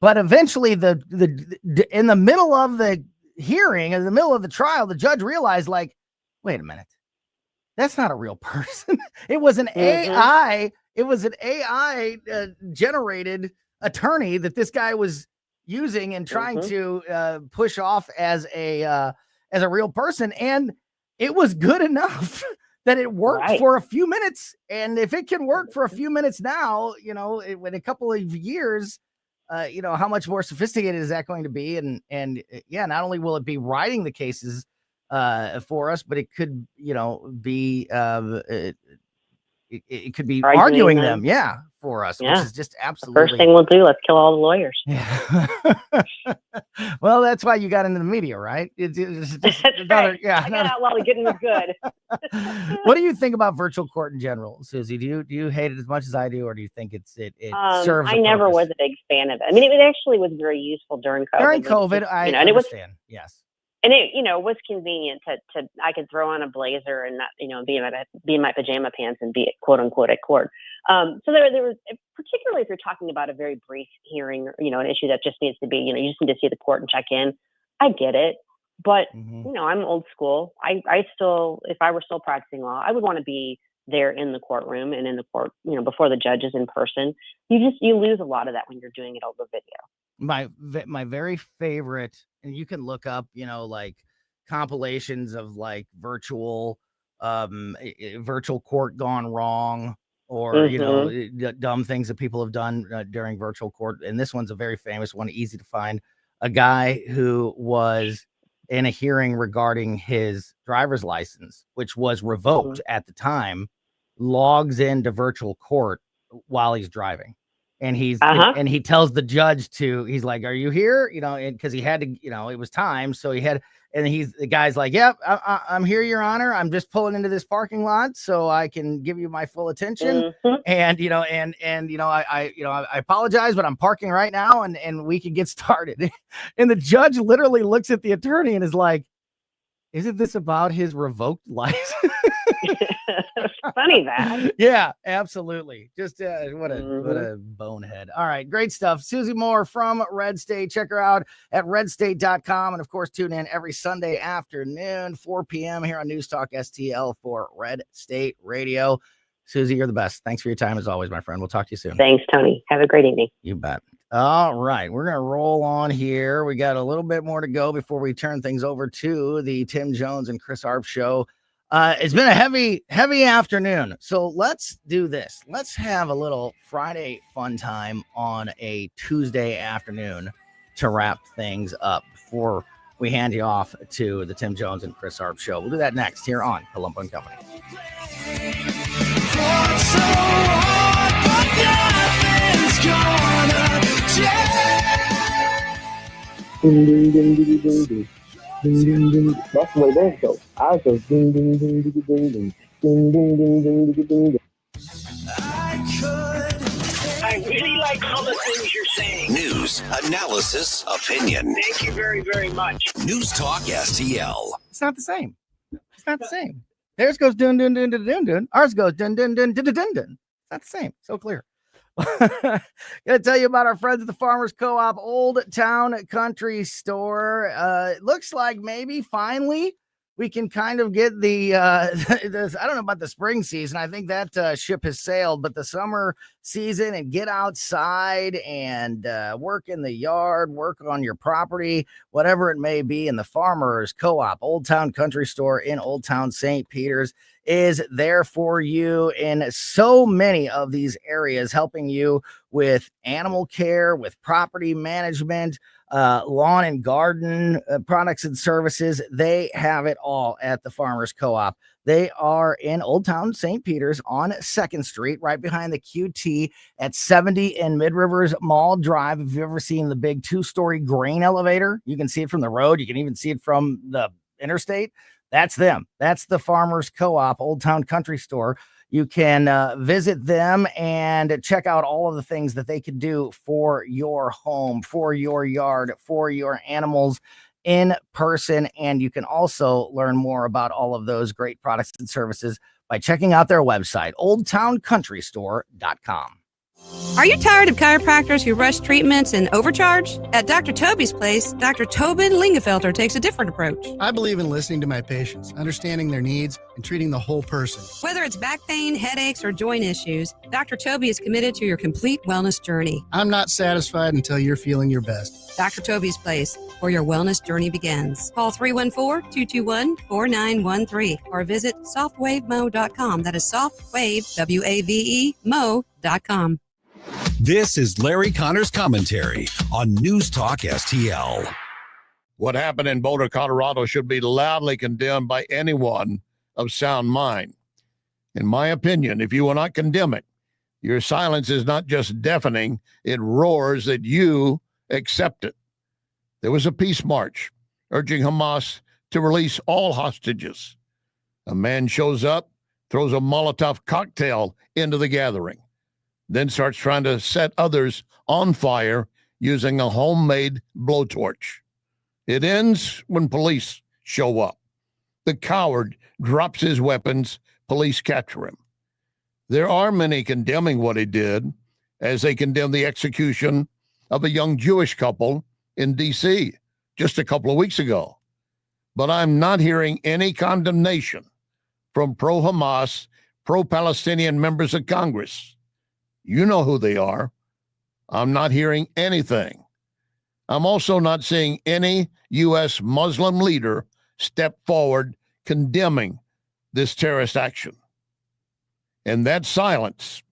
but eventually in the middle of the hearing, in the middle of the trial, the judge realized, like, wait a minute, that's not a real person. It was an AI. It was an AI generated attorney that this guy was using and trying to push off as a real person. And it was good enough that it worked for a few minutes. And if it can work for a few minutes now, in a couple of years, how much more sophisticated is that going to be? And not only will it be writing the cases for us, but it could, be it could be Arguing arguing them. them, for us, which is just The absolutely first thing we'll do, let's kill all the lawyers. Yeah. Well, that's why you got into the media, right? It's just That's another, right. I got out while the getting was good. What do you think about virtual court in general, Susie? Do you hate it as much as I do, or do you think it serves? I a never purpose? was a big fan of it. I mean, it actually was very useful during COVID. During It was COVID, just, I and it was, understand. Yes. and it, was convenient to I could throw on a blazer and not, be in my pajama pants and be quote unquote at court. So there was, particularly if you're talking about a very brief hearing, an issue that just needs to be, you just need to see the court and check in. I get it, but I'm old school. I still, if I were still practicing law, I would want to be there in the courtroom and in the court, before the judges in person. You lose a lot of that when you're doing it over video. My very favorite, and you can look up, like compilations of like virtual court gone wrong, or dumb things that people have done during virtual court. And this one's a very famous one, easy to find. A guy who was in a hearing regarding his driver's license, which was revoked at the time, logs into virtual court while he's driving. And and he tells the judge he's like, "Are you here?" Because he had to, it was time. So he had, and the guy's like, "Yep, I'm here, Your Honor. I'm just pulling into this parking lot so I can give you my full attention." And, I apologize, but I'm parking right now and we can get started. And the judge literally looks at the attorney and is like, "Isn't this about his revoked license?" Funny that. Yeah, absolutely. Just what a bonehead. All right, great stuff. Susie Moore from Red State. Check her out at redstate.com. And of course, tune in every Sunday afternoon, 4 p.m. here on News Talk STL for Red State Radio. Susie, you're the best. Thanks for your time as always, my friend. We'll talk to you soon. Thanks, Tony. Have a great evening. You bet. All right, we're going to roll on here. We got a little bit more to go before we turn things over to the Tim Jones and Chris Arp show. It's been a heavy afternoon. So let's do this. Let's have a little Friday fun time on a Tuesday afternoon to wrap things up before we hand you off to the Tim Jones and Chris Arp show. We'll do that next here on Colombo Company. Ding ding ding ding ding ding. Ding ding ding. That's the way theirs go. Ours goes ding ding ding ding ding ding. Ding ding ding ding ding ding. I really like all the things you're saying. News, analysis, opinion. Thank you very, very much. News Talk STL. It's not the same. It's not the same. Theirs goes dun dun dun dun dun dun. Ours goes dun dun dun dun dun dun. It's not the same. So clear. Gonna tell you about our friends at the Farmers Co-op Old Town Country Store. It looks like maybe finally we can kind of get the I don't know about the spring season. I think that ship has sailed, but the summer season and get outside and work in the yard, work on your property, whatever it may be. And the Farmers Co-op Old Town Country Store in Old Town St. Peters is there for you in so many of these areas, helping you with animal care, with property management, lawn and garden products and services. They have it all at the Farmers Co-op. They are in Old Town St. Peters on 2nd Street, right behind the QT at 70 and Mid-Rivers Mall Drive. If you've ever seen the big 2-story grain elevator, you can see it from the road. You can even see it from the interstate. That's them. That's the Farmers Co-op Old Town Country Store. You can visit them and check out all of the things that they can do for your home, for your yard, for your animals in person. And you can also learn more about all of those great products and services by checking out their website, oldtowncountrystore.com. Are you tired of chiropractors who rush treatments and overcharge? At Dr. Toby's place, Dr. Tobin Lingefelter takes a different approach. I believe in listening to my patients, understanding their needs, and treating the whole person. Whether it's back pain, headaches, or joint issues, Dr. Toby is committed to your complete wellness journey. I'm not satisfied until you're feeling your best. Dr. Toby's place, where your wellness journey begins. Call 314-221-4913 or visit softwavemo.com. That is softwave, W-A-V-E, mo.com. This is Larry Connor's commentary on News Talk STL. What happened in Boulder, Colorado should be loudly condemned by anyone of sound mind. In my opinion, if you will not condemn it, your silence is not just deafening, it roars that you accept it. There was a peace march urging Hamas to release all hostages. A man shows up, throws a Molotov cocktail into the gathering, then starts trying to set others on fire using a homemade blowtorch. It ends when police show up. The coward drops his weapons, police capture him. There are many condemning what he did, as they condemn the execution of a young Jewish couple in D.C. just a couple of weeks ago. But I'm not hearing any condemnation from pro-Hamas, pro-Palestinian members of Congress. You know who they are. I'm not hearing anything. I'm also not seeing any U.S. Muslim leader step forward condemning this terrorist action. And that silence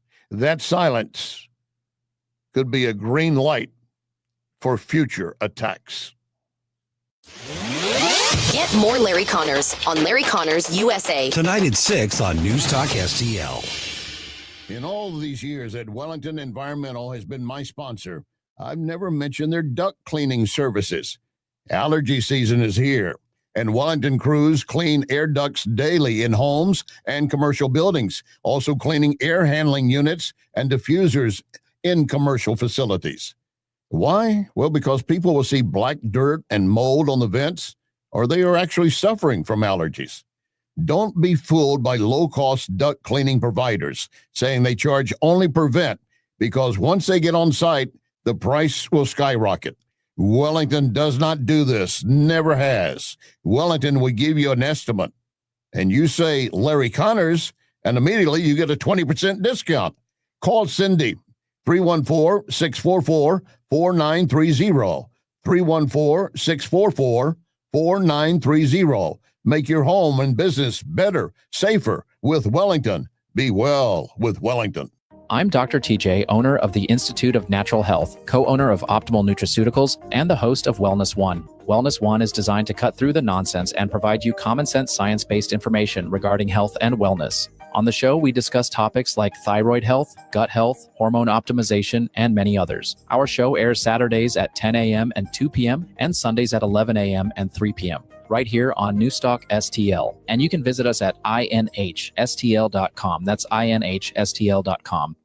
could be a green light for future attacks. Get more Larry Connors on Larry Connors USA. Tonight at 6 on News Talk STL. In all of these years that Wellington Environmental has been my sponsor, I've never mentioned their duct cleaning services. Allergy season is here, and Wellington crews clean air ducts daily in homes and commercial buildings, also cleaning air handling units and diffusers in commercial facilities. Why? Well, because people will see black dirt and mold on the vents, or they are actually suffering from allergies. Don't be fooled by low-cost duct cleaning providers saying they charge only per vent, because once they get on site, the price will skyrocket. Wellington does not do this, never has. Wellington will give you an estimate, and you say Larry Connors, and immediately you get a 20% discount. Call Cindy, 314-644-4930, 314-644-4930. Make your home and business better, safer with Wellington. Be well with Wellington. I'm Dr. TJ, owner of the Institute of Natural Health, co-owner of Optimal Nutraceuticals, and the host of Wellness One. Wellness One is designed to cut through the nonsense and provide you common sense, science-based information regarding health and wellness. On the show, we discuss topics like thyroid health, gut health, hormone optimization, and many others. Our show airs Saturdays at 10 a.m. and 2 p.m. and Sundays at 11 a.m. and 3 p.m. right here on Newstalk STL. And you can visit us at inhstl.com. That's inhstl.com.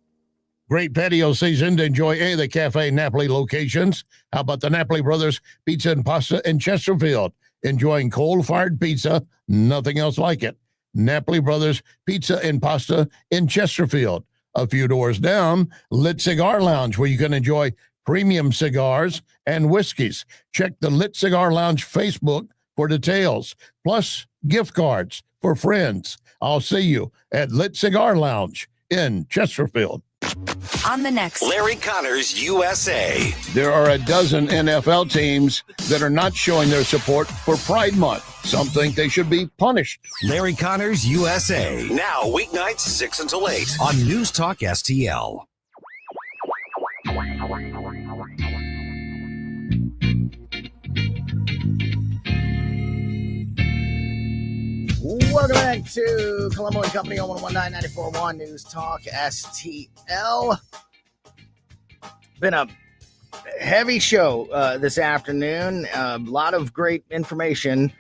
Great patio season to enjoy any of the Cafe Napoli locations. How about the Napoli Brothers Pizza and Pasta in Chesterfield? Enjoying coal-fired pizza, nothing else like it. Napoli Brothers Pizza and Pasta in Chesterfield. A few doors down, Lit Cigar Lounge, where you can enjoy premium cigars and whiskeys. Check the Lit Cigar Lounge Facebook for details, plus gift cards for friends. I'll see you at Lit Cigar Lounge in Chesterfield. On the next Larry Connors USA. There are a dozen NFL teams that are not showing their support for Pride Month. Some think they should be punished. Larry Connors USA. Now weeknights 6 until 8 on News Talk STL. Welcome back to Colombo Company on 119.94.1 News Talk STL. Been a heavy show this afternoon. A lot of great information.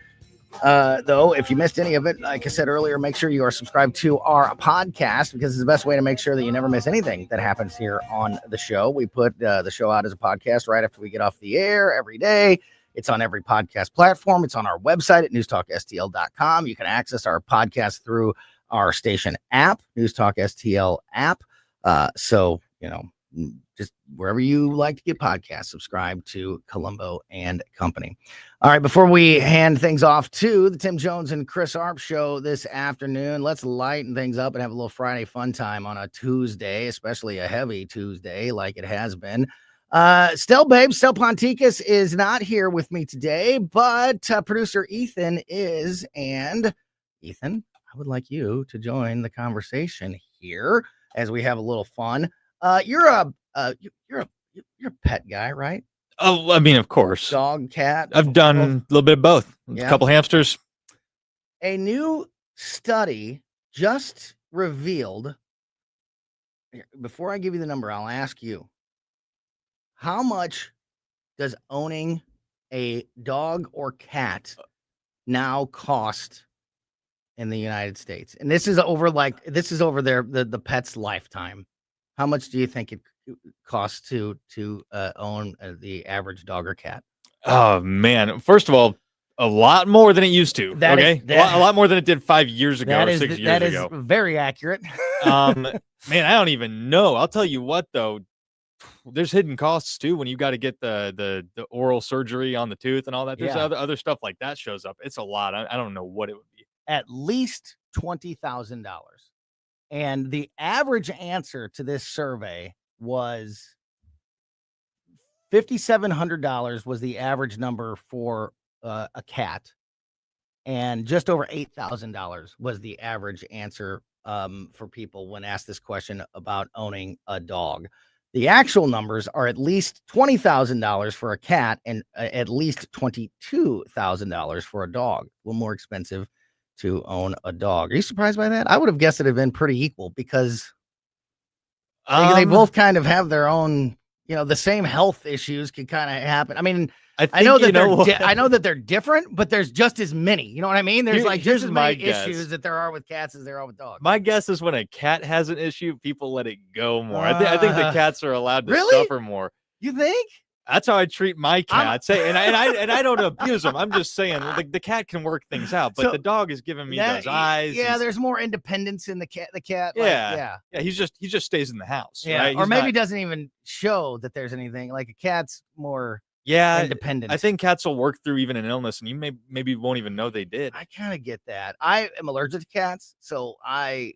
Though, if you missed any of it, like I said earlier, make sure you are subscribed to our podcast, because it's the best way to make sure that you never miss anything that happens here on the show. We put the show out as a podcast right after we get off the air every day. It's on every podcast platform. It's on our website at newstalkstl.com. You can access our podcast through our station app, Newstalk STL app. So, just wherever you like to get podcasts, subscribe to Colombo and Company. All right, before we hand things off to the Tim Jones and Chris Arp show this afternoon, let's lighten things up and have a little Friday fun time on a Tuesday, especially a heavy Tuesday like it has been. Stell Ponticus is not here with me today, but producer Ethan is. And Ethan, I would like you to join the conversation here as we have a little fun. You're a pet guy, right? Oh, I mean, of course. Dog, cat. I've done a little bit of both. Yeah. A couple hamsters. A new study just revealed. Before I give you the number, I'll ask you, how much does owning a dog or cat now cost in the United States? And this is over the pet's lifetime. How much do you think it costs to own the average dog or cat? Oh man! First of all, a lot more than it used to. A lot more than it did 5 years ago or 6 years ago. That is very accurate. Man, I don't even know. I'll tell you what, though. There's hidden costs too when you got to get the oral surgery on the tooth and all that. There's other stuff like that shows up. It's a lot. I don't know what it would be. At least $20,000. And the average answer to this survey was $5,700 was the average number for a cat, and just over $8,000 was the average answer for people when asked this question about owning a dog. The actual numbers are at least $20,000 for a cat and at least $22,000 for a dog. A little more expensive to own a dog. Are you surprised by that? I would have guessed it had been pretty equal because they both kind of have their own, the same health issues can kind of happen. I mean, I know that they're different, but there's just as many. You know what I mean? There's just as many issues that there are with cats as there are with dogs. My guess is when a cat has an issue, people let it go more. I think the cats are allowed to suffer more. You think? That's how I treat my cats. And I don't abuse them. I'm just saying the cat can work things out, but the dog is giving me those eyes. Yeah, there's more independence in the cat. Yeah. He just stays in the house. Yeah, right? Or maybe doesn't even show that there's anything. Like a cat's more independent. I think cats will work through even an illness, and you maybe won't even know they did. I kind of get that. I am allergic to cats, so I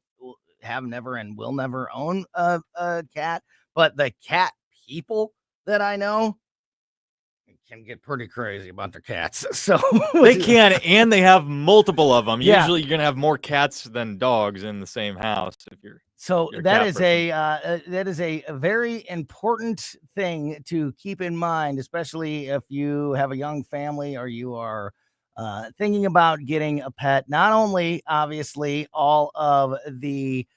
have never and will never own a cat. But the cat people that I know can get pretty crazy about their cats. So they can, and they have multiple of them. Yeah. Usually you're going to have more cats than dogs in the same house if you're that is a very important thing to keep in mind, especially if you have a young family or you are thinking about getting a pet. Not only obviously all of the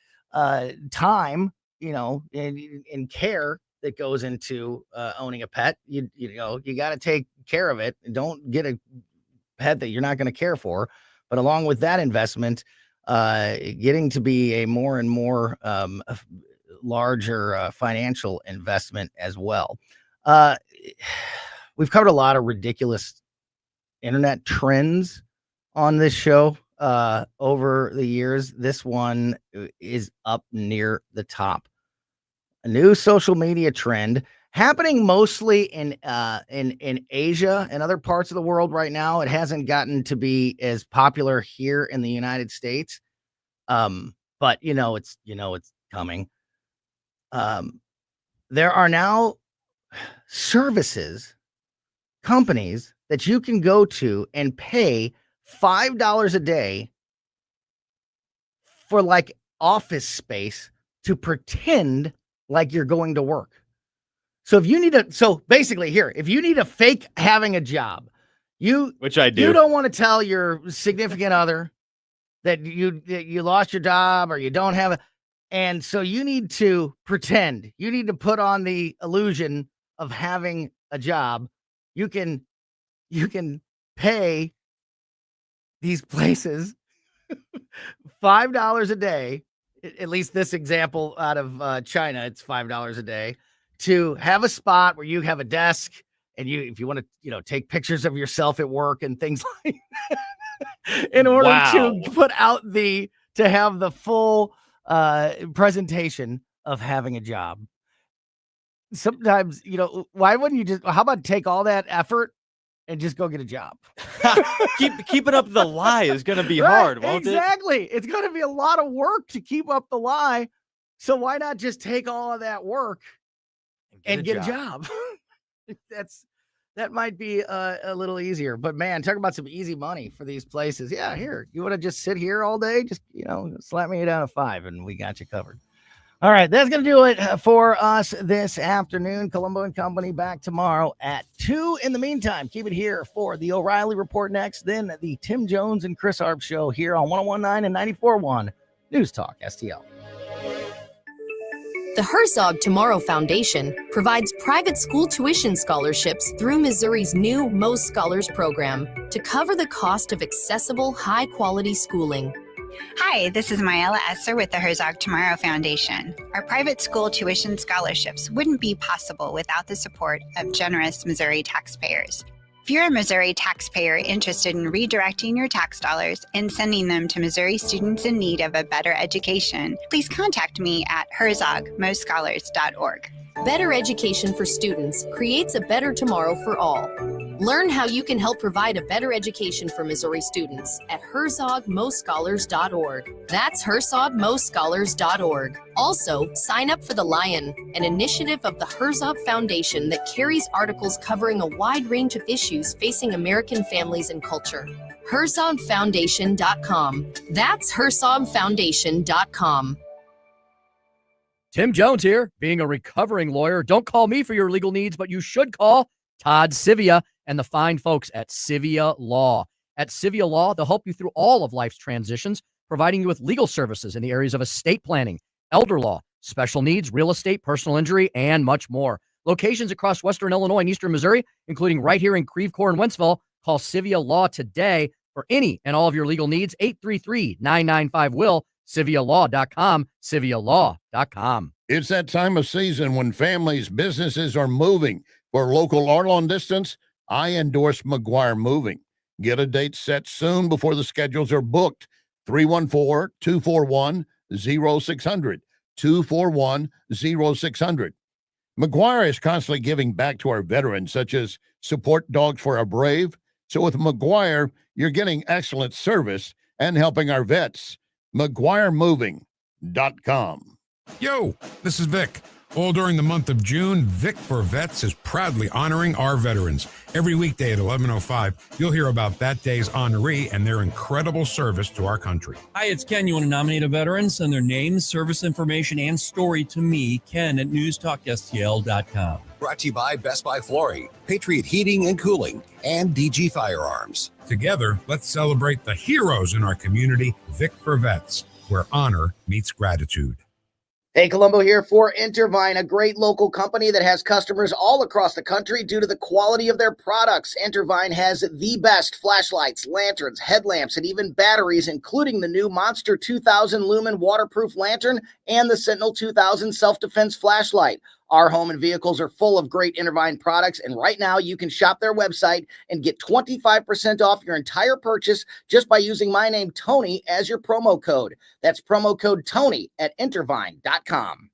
time, in care that goes into owning a pet, you got to take care of it. Don't get a pet that you're not going to care for. But along with that investment, getting to be a more and more larger financial investment as well. We've covered a lot of ridiculous internet trends on this show over the years. This one is up near the top. A new social media trend happening mostly in Asia and other parts of the world right now. It hasn't gotten to be as popular here in the United States. But it's coming. There are now companies that you can go to and pay $5 a day for like office space to pretend like you're going to work. So if you need if you need to fake having a job, which I do, you don't want to tell your significant other that you lost your job or you don't have it. And so you need to pretend, you need to put on the illusion of having a job. You can pay these places $5 a day. At least this example out of China, it's $5 a day to have a spot where you have a desk and if you want to, take pictures of yourself at work and things like that in order to put out to have the full presentation of having a job. Sometimes, why wouldn't how about take all that effort and just go get a job? Keeping up the lie is going to be hard, won't it? Exactly. It's going to be a lot of work to keep up the lie. So why not just take all of that work and get a job? That might be a little easier. But man, talk about some easy money for these places. Yeah, here, you want to just sit here all day? Just slap me down a $5 and we got you covered. All right, that's going to do it for us this afternoon. Colombo Company back tomorrow at 2. In the meantime, keep it here for the O'Reilly Report next, then the Tim Jones and Chris Arp Show here on 101.9 and 94.1 News Talk STL. The Herzog Tomorrow Foundation provides private school tuition scholarships through Missouri's new Most Scholars program to cover the cost of accessible, high-quality schooling. Hi, this is Myella Esser with the Herzog Tomorrow Foundation. Our private school tuition scholarships wouldn't be possible without the support of generous Missouri taxpayers. If you're a Missouri taxpayer interested in redirecting your tax dollars and sending them to Missouri students in need of a better education, please contact me at herzogmostscholars.org. Better education for students creates a better tomorrow for all. Learn how you can help provide a better education for Missouri students at herzogmostscholars.org. That's herzogmostscholars.org. Also, sign up for The Lion, an initiative of the Herzog Foundation that carries articles covering a wide range of issues facing American families and culture. herzogfoundation.com. That's herzogfoundation.com. Tim Jones here. Being a recovering lawyer, don't call me for your legal needs, but you should call Todd Sivia and the fine folks at Sivia Law. At Sivia Law, they'll help you through all of life's transitions, providing you with legal services in the areas of estate planning, elder law, special needs, real estate, personal injury, and much more. Locations across Western Illinois and Eastern Missouri, including right here in Creve Coeur and Wentzville. Call Sivia Law today for any and all of your legal needs. 833-995-WILL. CiviaLaw.com, CiviaLaw.com. It's that time of season when families, businesses are moving. For local or long distance, I endorse McGuire Moving. Get a date set soon before the schedules are booked. 314-241-0600. 241-0600. McGuire is constantly giving back to our veterans, such as support dogs for our brave. So with McGuire, you're getting excellent service and helping our vets. McGuireMoving.com. Yo, this is Vic. All during the month of June, Vic for Vets is proudly honoring our veterans. Every weekday at 11:05, you'll hear about that day's honoree and their incredible service to our country. Hi, it's Ken. You want to nominate a veteran? Send their name, service information, and story to me, Ken, at newstalkstl.com. Brought to you by Best Buy Flooring, Patriot Heating and Cooling, and DG Firearms. Together, let's celebrate the heroes in our community, Vic for Vets, where honor meets gratitude. Hey, Colombo here for Intervine, a great local company that has customers all across the country due to the quality of their products. Intervine has the best flashlights, lanterns, headlamps, and even batteries, including the new Monster 2000 Lumen waterproof lantern and the Sentinel 2000 self-defense flashlight. Our home and vehicles are full of great Intervine products, and right now you can shop their website and get 25% off your entire purchase just by using my name, Tony, as your promo code. That's promo code Tony at Intervine.com.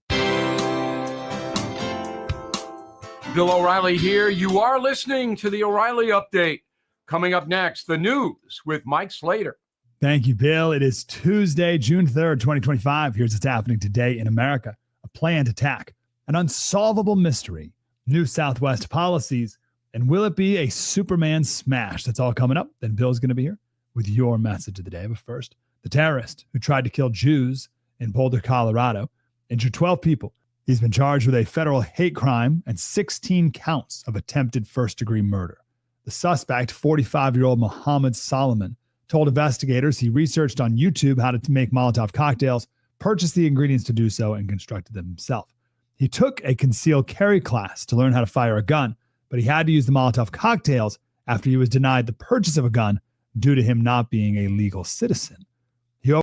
Bill O'Reilly here. You are listening to the O'Reilly Update. Coming up next, the news with Mike Slater. Thank you, Bill. It is Tuesday, June 3rd, 2025. Here's what's happening today in America. A planned attack. An unsolvable mystery, new Southwest policies, and will it be a Superman smash? That's all coming up. Then Bill's going to be here with your message of the day. But first, the terrorist who tried to kill Jews in Boulder, Colorado, injured 12 people. He's been charged with a federal hate crime and 16 counts of attempted first-degree murder. The suspect, 45-year-old Muhammad Solomon, told investigators he researched on YouTube how to make Molotov cocktails, purchased the ingredients to do so, and constructed them himself. He took a concealed carry class to learn how to fire a gun, but he had to use the Molotov cocktails after he was denied the purchase of a gun due to him not being a legal citizen.